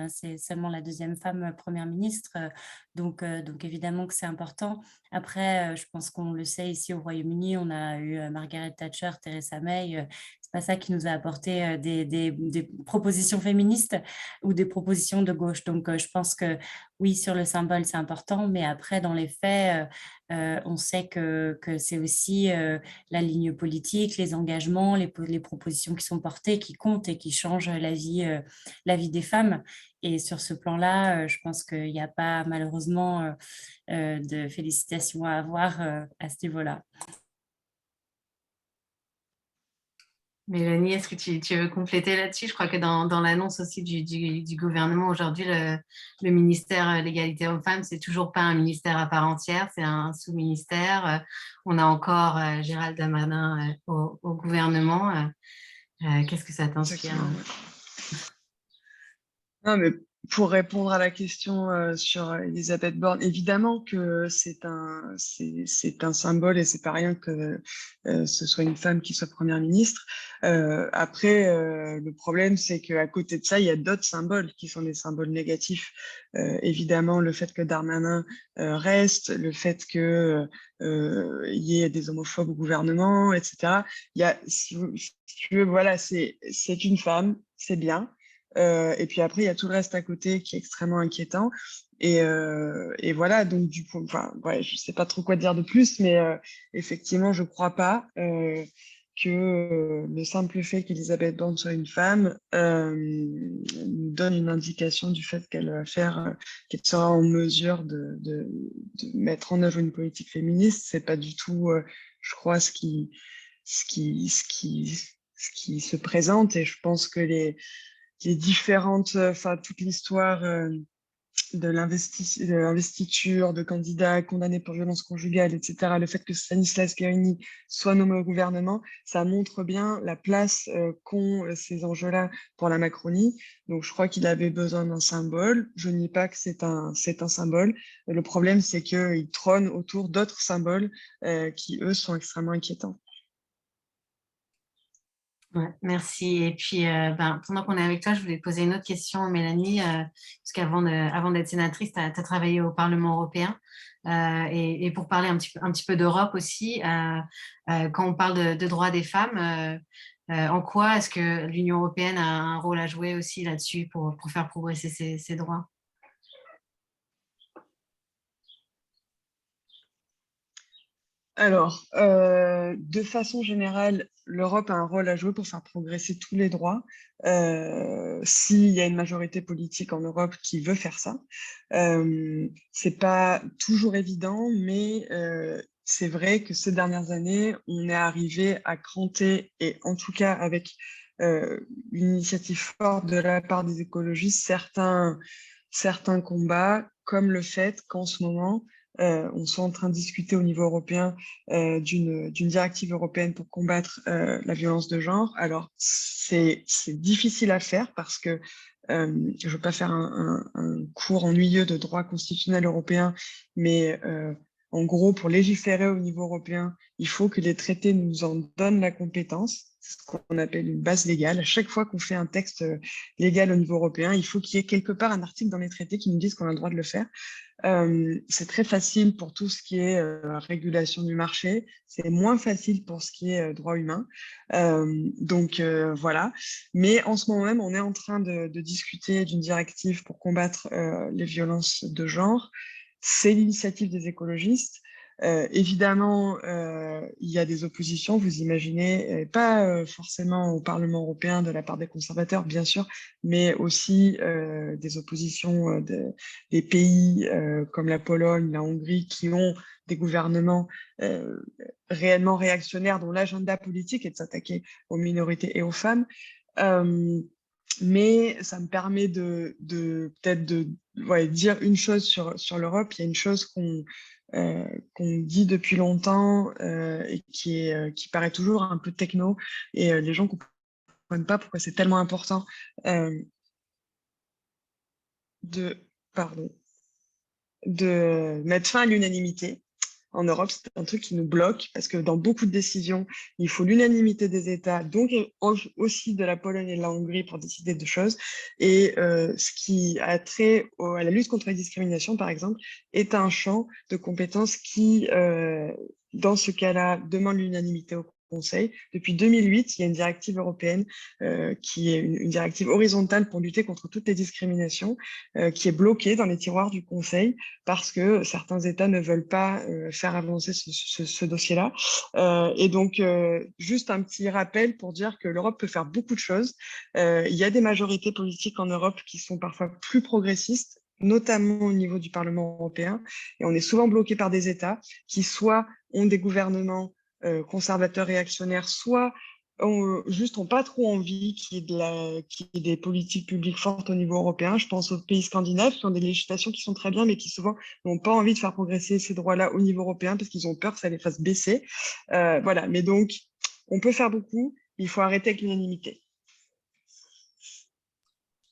C'est seulement la 2e femme première ministre, donc évidemment que c'est important. Après, je pense qu'on le sait ici au Royaume-Uni, on a eu Margaret Thatcher, Theresa May. C'est pas ça qui nous a apporté des propositions féministes ou des propositions de gauche. Donc je pense que oui, sur le symbole, c'est important, mais après, dans les faits, on sait que c'est aussi la ligne politique, les engagements, les propositions qui sont portées, qui comptent et qui changent la vie des femmes. Et sur ce plan-là, je pense qu'il n'y a pas malheureusement de félicitations à avoir à ce niveau-là. Mélanie, est-ce que tu veux compléter là-dessus? Je crois que dans l'annonce aussi du gouvernement aujourd'hui, le ministère de l'égalité hommes-femmes, c'est toujours pas un ministère à part entière, c'est un sous-ministère. On a encore Gérald Darmanin au gouvernement. Qu'est-ce que ça t'inspire? Non, mais pour répondre à la question sur Elisabeth Borne, évidemment que c'est un symbole et c'est pas rien que ce soit une femme qui soit première ministre. Après, le problème, c'est qu'à côté de ça, il y a d'autres symboles qui sont des symboles négatifs. Évidemment, le fait que Darmanin reste, le fait que y ait des homophobes au gouvernement, etc. Il y a, si tu veux, voilà, c'est une femme, c'est bien. Et puis après, il y a tout le reste à côté qui est extrêmement inquiétant. Et voilà, donc du coup, je sais pas trop quoi dire de plus, mais effectivement, je crois pas que le simple fait qu'Elisabeth Borne soit une femme nous donne une indication du fait qu'elle sera en mesure de mettre en œuvre une politique féministe. C'est pas du tout, je crois, ce qui se présente. Et je pense que les différentes, toute l'histoire de l'investiture de candidats condamnés pour violence conjugale, etc., le fait que Stanislas Guerini soit nommé au gouvernement, ça montre bien la place qu'ont ces enjeux-là pour la Macronie. Donc je crois qu'il avait besoin d'un symbole. Je nie pas que c'est un symbole. Le problème, c'est qu'il trône autour d'autres symboles qui, eux, sont extrêmement inquiétants. Ouais, merci. Et puis, pendant qu'on est avec toi, je voulais te poser une autre question, Mélanie, parce qu'avant d'être sénatrice, tu as travaillé au Parlement européen. Et pour parler un petit peu d'Europe aussi, quand on parle de droits des femmes, En quoi est-ce que l'Union européenne a un rôle à jouer aussi là-dessus pour faire progresser ces droits? Alors, de façon générale, l'Europe a un rôle à jouer pour faire progresser tous les droits, s'il y a une majorité politique en Europe qui veut faire ça. C'est pas toujours évident, mais c'est vrai que ces dernières années, on est arrivé à cranter, et en tout cas avec une initiative forte de la part des écologistes, certains combats, comme le fait qu'en ce moment, on soit en train de discuter au niveau européen d'une directive européenne pour combattre la violence de genre. Alors, c'est difficile à faire parce que je ne veux pas faire un cours ennuyeux de droit constitutionnel européen, mais en gros, pour légiférer au niveau européen, il faut que les traités nous en donnent la compétence. C'est ce qu'on appelle une base légale. À chaque fois qu'on fait un texte légal au niveau européen, il faut qu'il y ait quelque part un article dans les traités qui nous dise qu'on a le droit de le faire. C'est très facile pour tout ce qui est régulation du marché. C'est moins facile pour ce qui est droit humain. Donc voilà. Mais en ce moment même, on est en train de discuter d'une directive pour combattre les violences de genre. C'est l'initiative des écologistes. Évidemment, il y a des oppositions, vous imaginez, pas forcément au Parlement européen de la part des conservateurs, bien sûr, mais aussi des oppositions des pays comme la Pologne, la Hongrie, qui ont des gouvernements réellement réactionnaires, dont l'agenda politique est de s'attaquer aux minorités et aux femmes. Mais ça me permet de peut-être de dire une chose sur l'Europe. Il y a une chose qu'on dit depuis longtemps et qui paraît toujours un peu techno, et les gens ne comprennent pas pourquoi c'est tellement important de mettre fin à l'unanimité. En Europe, c'est un truc qui nous bloque parce que dans beaucoup de décisions, il faut l'unanimité des États, donc aussi de la Pologne et de la Hongrie pour décider de choses. Et ce qui a trait à la lutte contre la discrimination, par exemple, est un champ de compétences qui, dans ce cas-là, demande l'unanimité au Conseil. Depuis 2008, il y a une directive européenne qui est une directive horizontale pour lutter contre toutes les discriminations, qui est bloquée dans les tiroirs du Conseil parce que certains États ne veulent pas faire avancer ce dossier-là. Et donc, juste un petit rappel pour dire que l'Europe peut faire beaucoup de choses. Il y a des majorités politiques en Europe qui sont parfois plus progressistes, notamment au niveau du Parlement européen. Et on est souvent bloqué par des États qui soit ont des gouvernements conservateurs réactionnaires, soit juste n'ont pas trop envie qu'il y ait des politiques publiques fortes au niveau européen. Je pense aux pays scandinaves qui ont des législations qui sont très bien, mais qui souvent n'ont pas envie de faire progresser ces droits-là au niveau européen parce qu'ils ont peur que ça les fasse baisser. Voilà, mais donc, on peut faire beaucoup, il faut arrêter avec l'unanimité.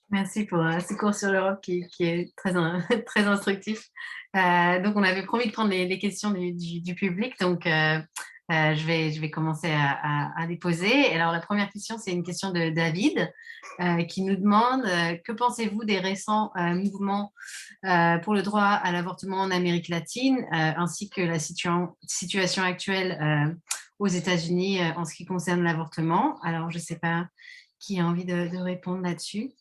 Merci pour ce cours sur l'Europe qui est très, très instructif. Donc, on avait promis de prendre les questions du public, donc je vais commencer à les poser. Alors, la première question, c'est une question de David qui nous demande que pensez-vous des récents mouvements pour le droit à l'avortement en Amérique latine, ainsi que la situation actuelle aux États-Unis en ce qui concerne l'avortement? Alors, je ne sais pas qui a envie de répondre là-dessus.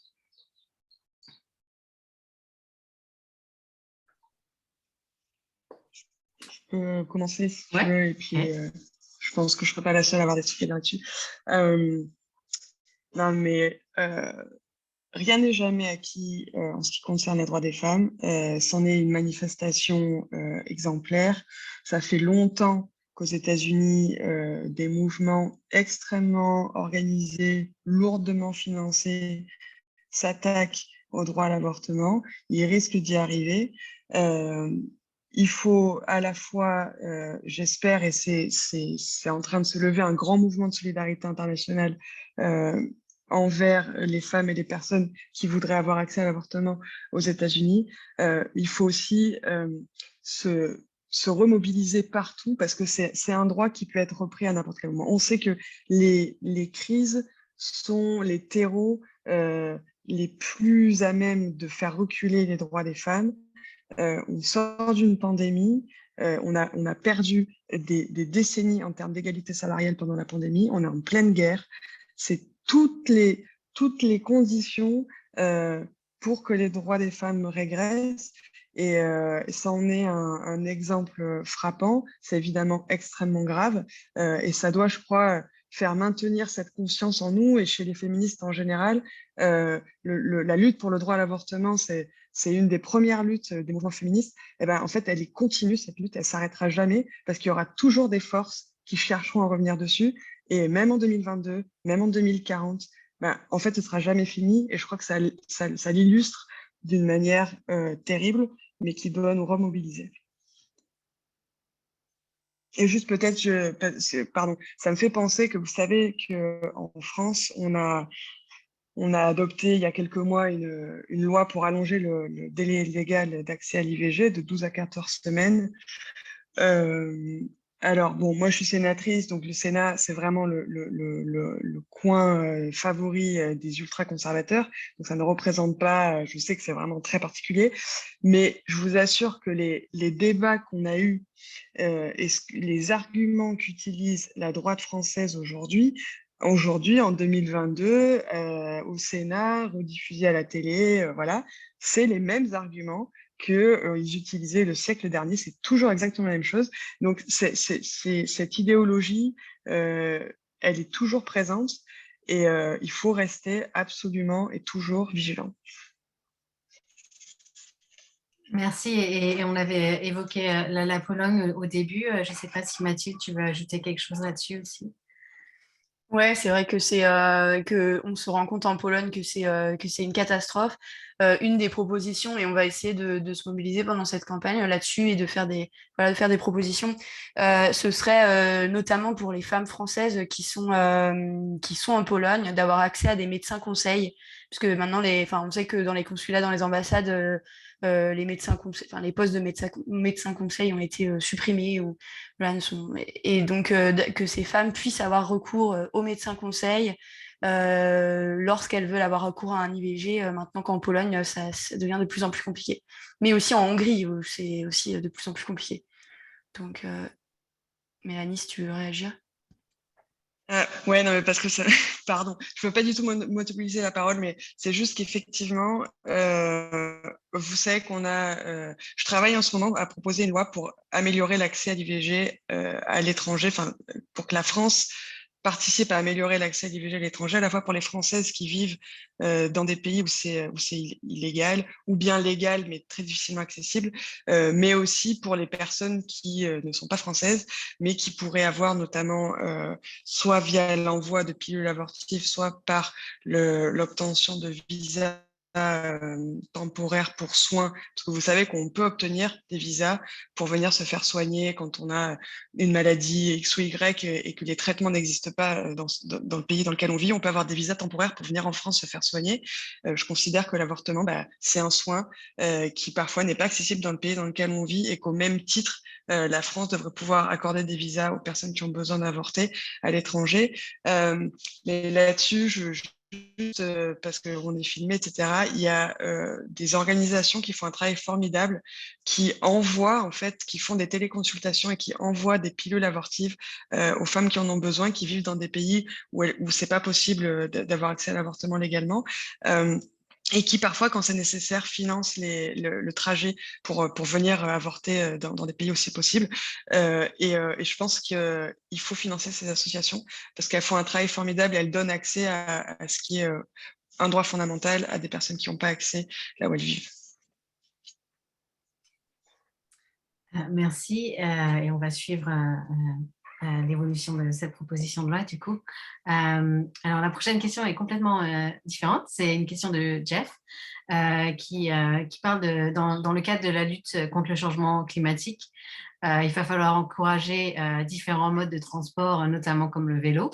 Je peux commencer si tu veux, et puis je pense que je ne serai pas la seule à avoir des trucs là-dessus. Non, mais rien n'est jamais acquis en ce qui concerne les droits des femmes. C'en est une manifestation exemplaire. Ça fait longtemps qu'aux États-Unis, des mouvements extrêmement organisés, lourdement financés, s'attaquent au droit à l'avortement. Il risque d'y arriver. Il faut à la fois, j'espère, et c'est en train de se lever un grand mouvement de solidarité internationale envers les femmes et les personnes qui voudraient avoir accès à l'avortement aux États-Unis. Il faut aussi se remobiliser partout parce que c'est un droit qui peut être repris à n'importe quel moment. On sait que les crises sont les terreaux les plus à même de faire reculer les droits des femmes. On sort d'une pandémie, On a perdu des décennies en termes d'égalité salariale pendant la pandémie. On est en pleine guerre. C'est toutes les conditions pour que les droits des femmes régressent. Et ça en est un exemple frappant. C'est évidemment extrêmement grave. Et ça doit, je crois, faire maintenir cette conscience en nous et chez les féministes en général. La lutte pour le droit à l'avortement, c'est une des premières luttes des mouvements féministes. Et ben, en fait, elle est continue, cette lutte, elle s'arrêtera jamais parce qu'il y aura toujours des forces qui chercheront à revenir dessus. Et même en 2022, même en 2040, ben, en fait, ce sera jamais fini. Et je crois que ça l'illustre d'une manière terrible, mais qui doit nous remobiliser. Et juste peut-être, pardon, ça me fait penser que vous savez qu'en France, on a adopté il y a quelques mois une loi pour allonger le délai légal d'accès à l'IVG de 12 à 14 semaines. Alors, bon, moi, je suis sénatrice, donc le Sénat, c'est vraiment le coin favori des ultra-conservateurs. Donc, ça ne représente pas, je sais que c'est vraiment très particulier, mais je vous assure que les débats qu'on a eus et les arguments qu'utilise la droite française aujourd'hui, en 2022, au Sénat, rediffusés à la télé, voilà, c'est les mêmes arguments qu'ils utilisaient le siècle dernier. C'est toujours exactement la même chose. Donc, cette idéologie, elle est toujours présente et il faut rester absolument et toujours vigilant. Merci. Et on avait évoqué la Pologne au début. Je ne sais pas si Mathilde, tu veux ajouter quelque chose là-dessus aussi. Ouais, c'est vrai que on se rend compte en Pologne que c'est une catastrophe. Une des propositions, et on va essayer de se mobiliser pendant cette campagne là-dessus et de faire des propositions. Ce serait notamment pour les femmes françaises qui sont en Pologne, d'avoir accès à des médecins conseils, parce que maintenant on sait que dans les consulats, dans les ambassades, les médecins les postes de médecins conseils ont été supprimés ou voilà, et donc que ces femmes puissent avoir recours aux médecins conseils lorsqu'elles veulent avoir recours à un IVG, maintenant qu'en Pologne, ça devient de plus en plus compliqué. Mais aussi en Hongrie, où c'est aussi de plus en plus compliqué. Donc, Mélanie, si tu veux réagir. Ouais, non, mais parce que ça, pardon, je veux pas du tout monopoliser la parole, mais c'est juste qu'effectivement, vous savez je travaille en ce moment à proposer une loi pour améliorer l'accès à l'IVG à l'étranger, enfin, pour que la France participe à améliorer l'accès à l'IVG à l'étranger, à la fois pour les Françaises qui vivent dans des pays où c'est illégal, ou bien légal, mais très difficilement accessible, mais aussi pour les personnes qui ne sont pas françaises, mais qui pourraient avoir notamment soit via l'envoi de pilules abortives, soit par l'obtention de visas temporaires pour soins, parce que vous savez qu'on peut obtenir des visas pour venir se faire soigner quand on a une maladie X ou Y et que les traitements n'existent pas dans le pays dans lequel on vit. On peut avoir des visas temporaires pour venir en France se faire soigner. Je considère que l'avortement, c'est un soin qui parfois n'est pas accessible dans le pays dans lequel on vit et qu'au même titre, la France devrait pouvoir accorder des visas aux personnes qui ont besoin d'avorter à l'étranger. Mais là-dessus, juste parce qu'on est filmé, etc., il y a des organisations qui font un travail formidable, qui font des téléconsultations et qui envoient des pilules abortives aux femmes qui en ont besoin, qui vivent dans des pays où c'est pas possible d'avoir accès à l'avortement légalement. Et qui parfois, quand c'est nécessaire, financent le trajet pour venir avorter dans des pays où c'est possible. Et je pense qu'il faut financer ces associations parce qu'elles font un travail formidable et elles donnent accès à ce qui est un droit fondamental à des personnes qui n'ont pas accès là où elles vivent. Merci. Et on va suivre l'évolution de cette proposition de loi, du coup. Alors, la prochaine question est complètement différente. C'est une question de Jeff qui parle dans le cadre de la lutte contre le changement climatique. Il va falloir encourager différents modes de transport, notamment comme le vélo.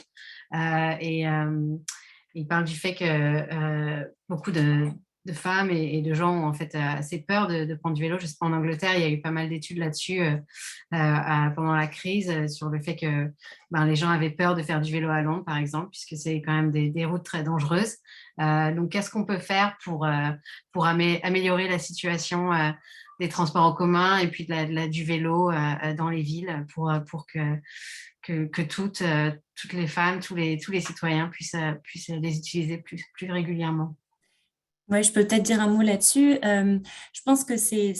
Il parle du fait que beaucoup de femmes et de gens ont en fait assez peur de prendre du vélo. Je sais pas, en Angleterre, il y a eu pas mal d'études là-dessus pendant la crise sur le fait que les gens avaient peur de faire du vélo à Londres, par exemple, puisque c'est quand même des routes très dangereuses. Donc, qu'est-ce qu'on peut faire pour améliorer la situation des transports en commun et puis du vélo dans les villes pour que toutes les femmes, tous les citoyens puissent les utiliser plus régulièrement. Oui, je peux peut-être dire un mot là-dessus. Je pense que c'est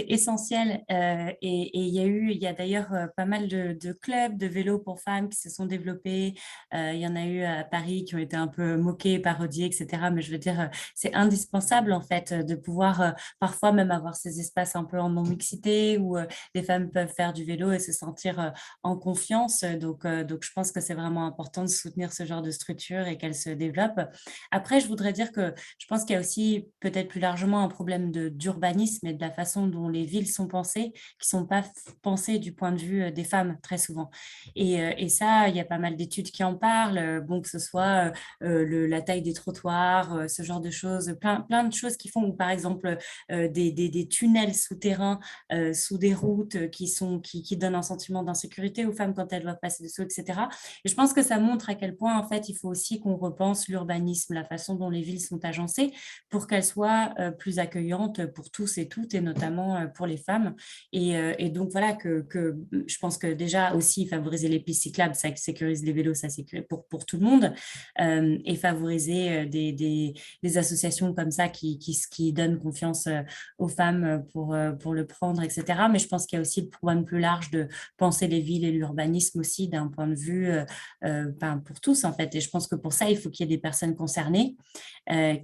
essentiel et il y a d'ailleurs pas mal de clubs de vélo pour femmes qui se sont développés. Il y en a eu à Paris qui ont été un peu moqués, parodiés, etc. Mais je veux dire, c'est indispensable en fait de pouvoir parfois même avoir ces espaces un peu en non-mixité où les femmes peuvent faire du vélo et se sentir en confiance. Donc, je pense que c'est vraiment important de soutenir ce genre de structure et qu'elles se développent. Après, je voudrais dire que je pense qu'il y a aussi peut-être plus largement un problème d'urbanisme et de la façon dont les villes sont pensées, qui ne sont pas pensées du point de vue des femmes très souvent. Et ça, il y a pas mal d'études qui en parlent, bon, que ce soit la taille des trottoirs, ce genre de choses, plein de choses qui font, ou par exemple des tunnels souterrains sous des routes qui donnent un sentiment d'insécurité aux femmes quand elles doivent passer dessous, etc. Et je pense que ça montre à quel point, en fait, il faut aussi qu'on repense l'urbanisme, la façon dont les villes sont agencées pour qu'elles soient plus accueillantes pour tous et toutes, et notamment pour les femmes. Et donc, voilà, que je pense que déjà aussi favoriser les pistes cyclables, ça sécurise les vélos, ça sécurise pour tout le monde, et favoriser des associations comme ça qui donnent confiance aux femmes pour le prendre, etc. Mais je pense qu'il y a aussi le problème plus large de penser les villes et l'urbanisme aussi d'un point de vue pour tous, en fait. Et je pense que pour ça, il faut qu'il y ait des personnes concernées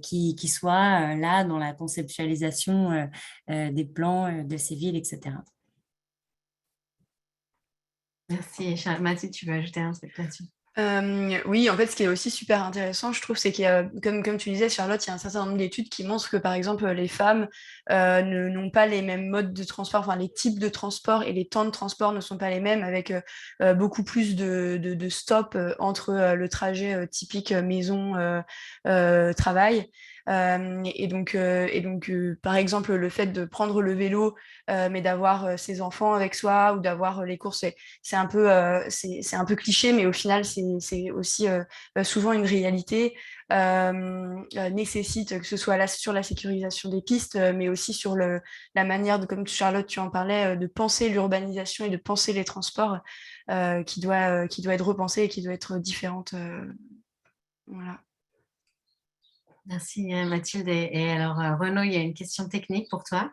qui soient là dans la conceptualisation des plans de ces villes, etc. Merci. Mathilde, tu veux ajouter un truc là-dessus? Oui, en fait, ce qui est aussi super intéressant, je trouve, c'est qu'il y a, comme tu disais, Charlotte, il y a un certain nombre d'études qui montrent que, par exemple, les femmes n'ont pas les mêmes modes de transport, enfin, les types de transport et les temps de transport ne sont pas les mêmes, avec beaucoup plus de stops entre le trajet typique maison-travail. Par exemple, le fait de prendre le vélo, mais d'avoir ses enfants avec soi ou d'avoir les courses, c'est un peu cliché, mais au final, c'est aussi souvent une réalité. Nécessite que ce soit là sur la sécurisation des pistes, mais aussi sur la manière de, comme Charlotte, tu en parlais, de penser l'urbanisation et de penser les transports qui doit être repensée et qui doit être différente. Voilà. Merci Mathilde. Et alors Renaud, il y a une question technique pour toi.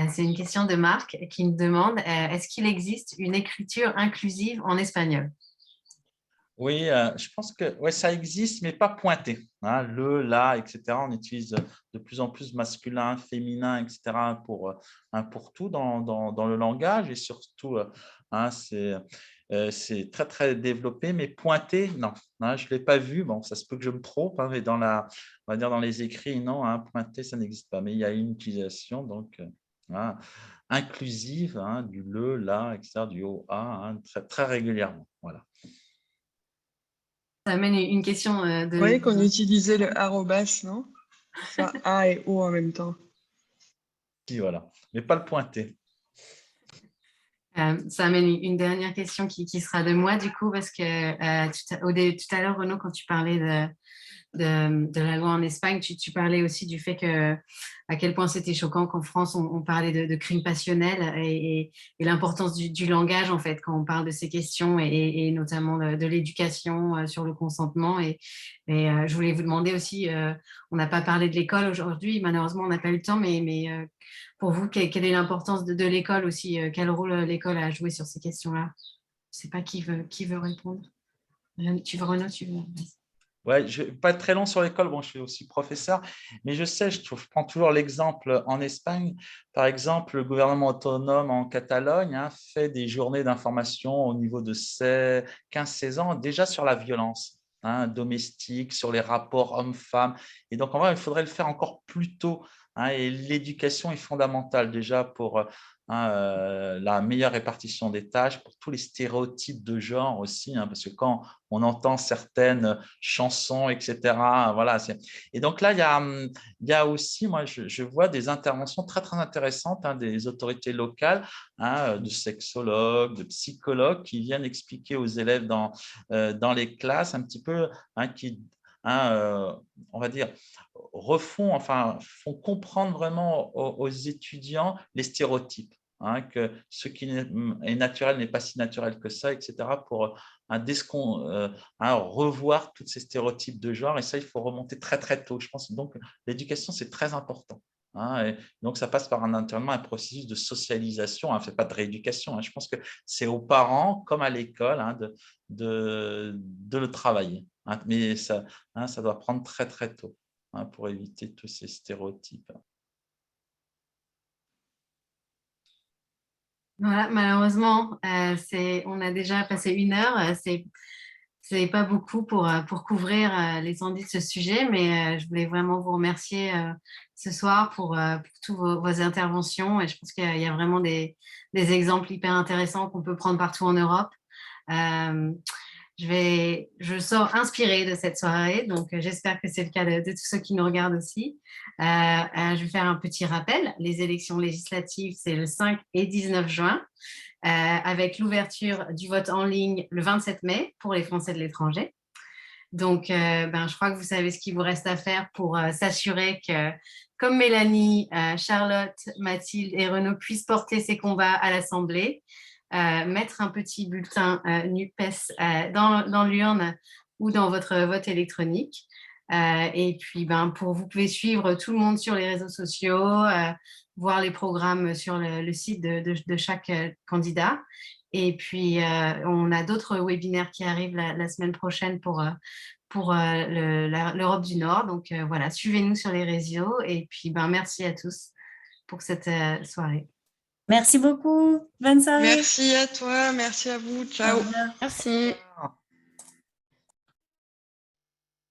C'est une question de Marc qui me demande est-ce qu'il existe une écriture inclusive en espagnol? Oui, je pense que ouais, ça existe, mais pas pointé. Hein, le, la, etc. On utilise de plus en plus masculin, féminin, etc. pour tout dans le langage. Et surtout, hein, c'est très, très développé, mais pointé, non. Hein, je ne l'ai pas vu. Bon, ça se peut que je me trompe, hein, mais on va dire dans les écrits, non, hein, pointé, ça n'existe pas. Mais il y a une utilisation donc, hein, inclusive, hein, du le, la, etc., du o, a, hein, très, très régulièrement. Voilà. Ça amène une question Vous voyez qu'on utilisait le arrobas, non? Ça, A et O en même temps. Si, voilà, mais pas le pointer. Ça amène une dernière question qui sera de moi, du coup, parce que tout à l'heure, Renaud, quand tu parlais de la loi en Espagne, tu parlais aussi du fait à quel point c'était choquant qu'en France, on parlait de crimes passionnels et l'importance du langage, en fait, quand on parle de ces questions et notamment de l'éducation sur le consentement. Et je voulais vous demander aussi, on n'a pas parlé de l'école aujourd'hui, malheureusement, on n'a pas eu le temps, mais pour vous, quelle est l'importance de l'école aussi? Quel rôle l'école a joué sur ces questions-là? Je ne sais pas qui veut répondre. Tu veux, Renaud, tu veux? Ouais, je ne vais pas être très long sur l'école. Bon, je suis aussi professeur, mais je sais, je prends toujours l'exemple en Espagne. Par exemple, le gouvernement autonome en Catalogne fait des journées d'information au niveau de 15-16 ans, déjà sur la violence domestique, sur les rapports hommes-femmes. Et donc, en vrai, il faudrait le faire encore plus tôt. Et l'éducation est fondamentale déjà pour la meilleure répartition des tâches, pour tous les stéréotypes de genre aussi, parce que quand on entend certaines chansons, etc. Voilà. Et donc là, il y a aussi, moi, je vois des interventions très, très intéressantes des autorités locales, de sexologues, de psychologues qui viennent expliquer aux élèves dans les classes un petit peu, qui on va dire, font comprendre vraiment aux étudiants les stéréotypes. Que ce qui est naturel n'est pas si naturel que ça, etc., pour revoir tous ces stéréotypes de genre. Et ça, il faut remonter très, très tôt. Je pense donc l'éducation, c'est très important. Et donc, ça passe par un processus de socialisation, fait pas de rééducation. Je pense que c'est aux parents, comme à l'école, de le travailler. Mais ça doit prendre très, très tôt pour éviter tous ces stéréotypes. Voilà, malheureusement, on a déjà passé 1 heure. C'est pas beaucoup pour couvrir l'étendue de ce sujet, mais je voulais vraiment vous remercier ce soir pour toutes vos interventions. Et je pense qu'il y a vraiment des exemples hyper intéressants qu'on peut prendre partout en Europe. Je sors inspirée de cette soirée, donc j'espère que c'est le cas de tous ceux qui nous regardent aussi. Je vais faire un petit rappel. Les élections législatives, c'est le 5 et 19 juin, avec l'ouverture du vote en ligne le 27 mai pour les Français de l'étranger. Donc, je crois que vous savez ce qu'il vous reste à faire pour s'assurer que, comme Mélanie, Charlotte, Mathilde et Renaud puissent porter ces combats à l'Assemblée, mettre un petit bulletin NUPES dans l'urne ou dans votre vote électronique. Et puis, vous pouvez suivre tout le monde sur les réseaux sociaux, voir les programmes sur le site de chaque candidat. Et puis, on a d'autres webinaires qui arrivent la semaine prochaine pour l'Europe du Nord. Donc, voilà, suivez-nous sur les réseaux. Et puis, merci à tous pour cette soirée. Merci beaucoup. Bonne soirée. Merci à toi, merci à vous. Ciao. Merci.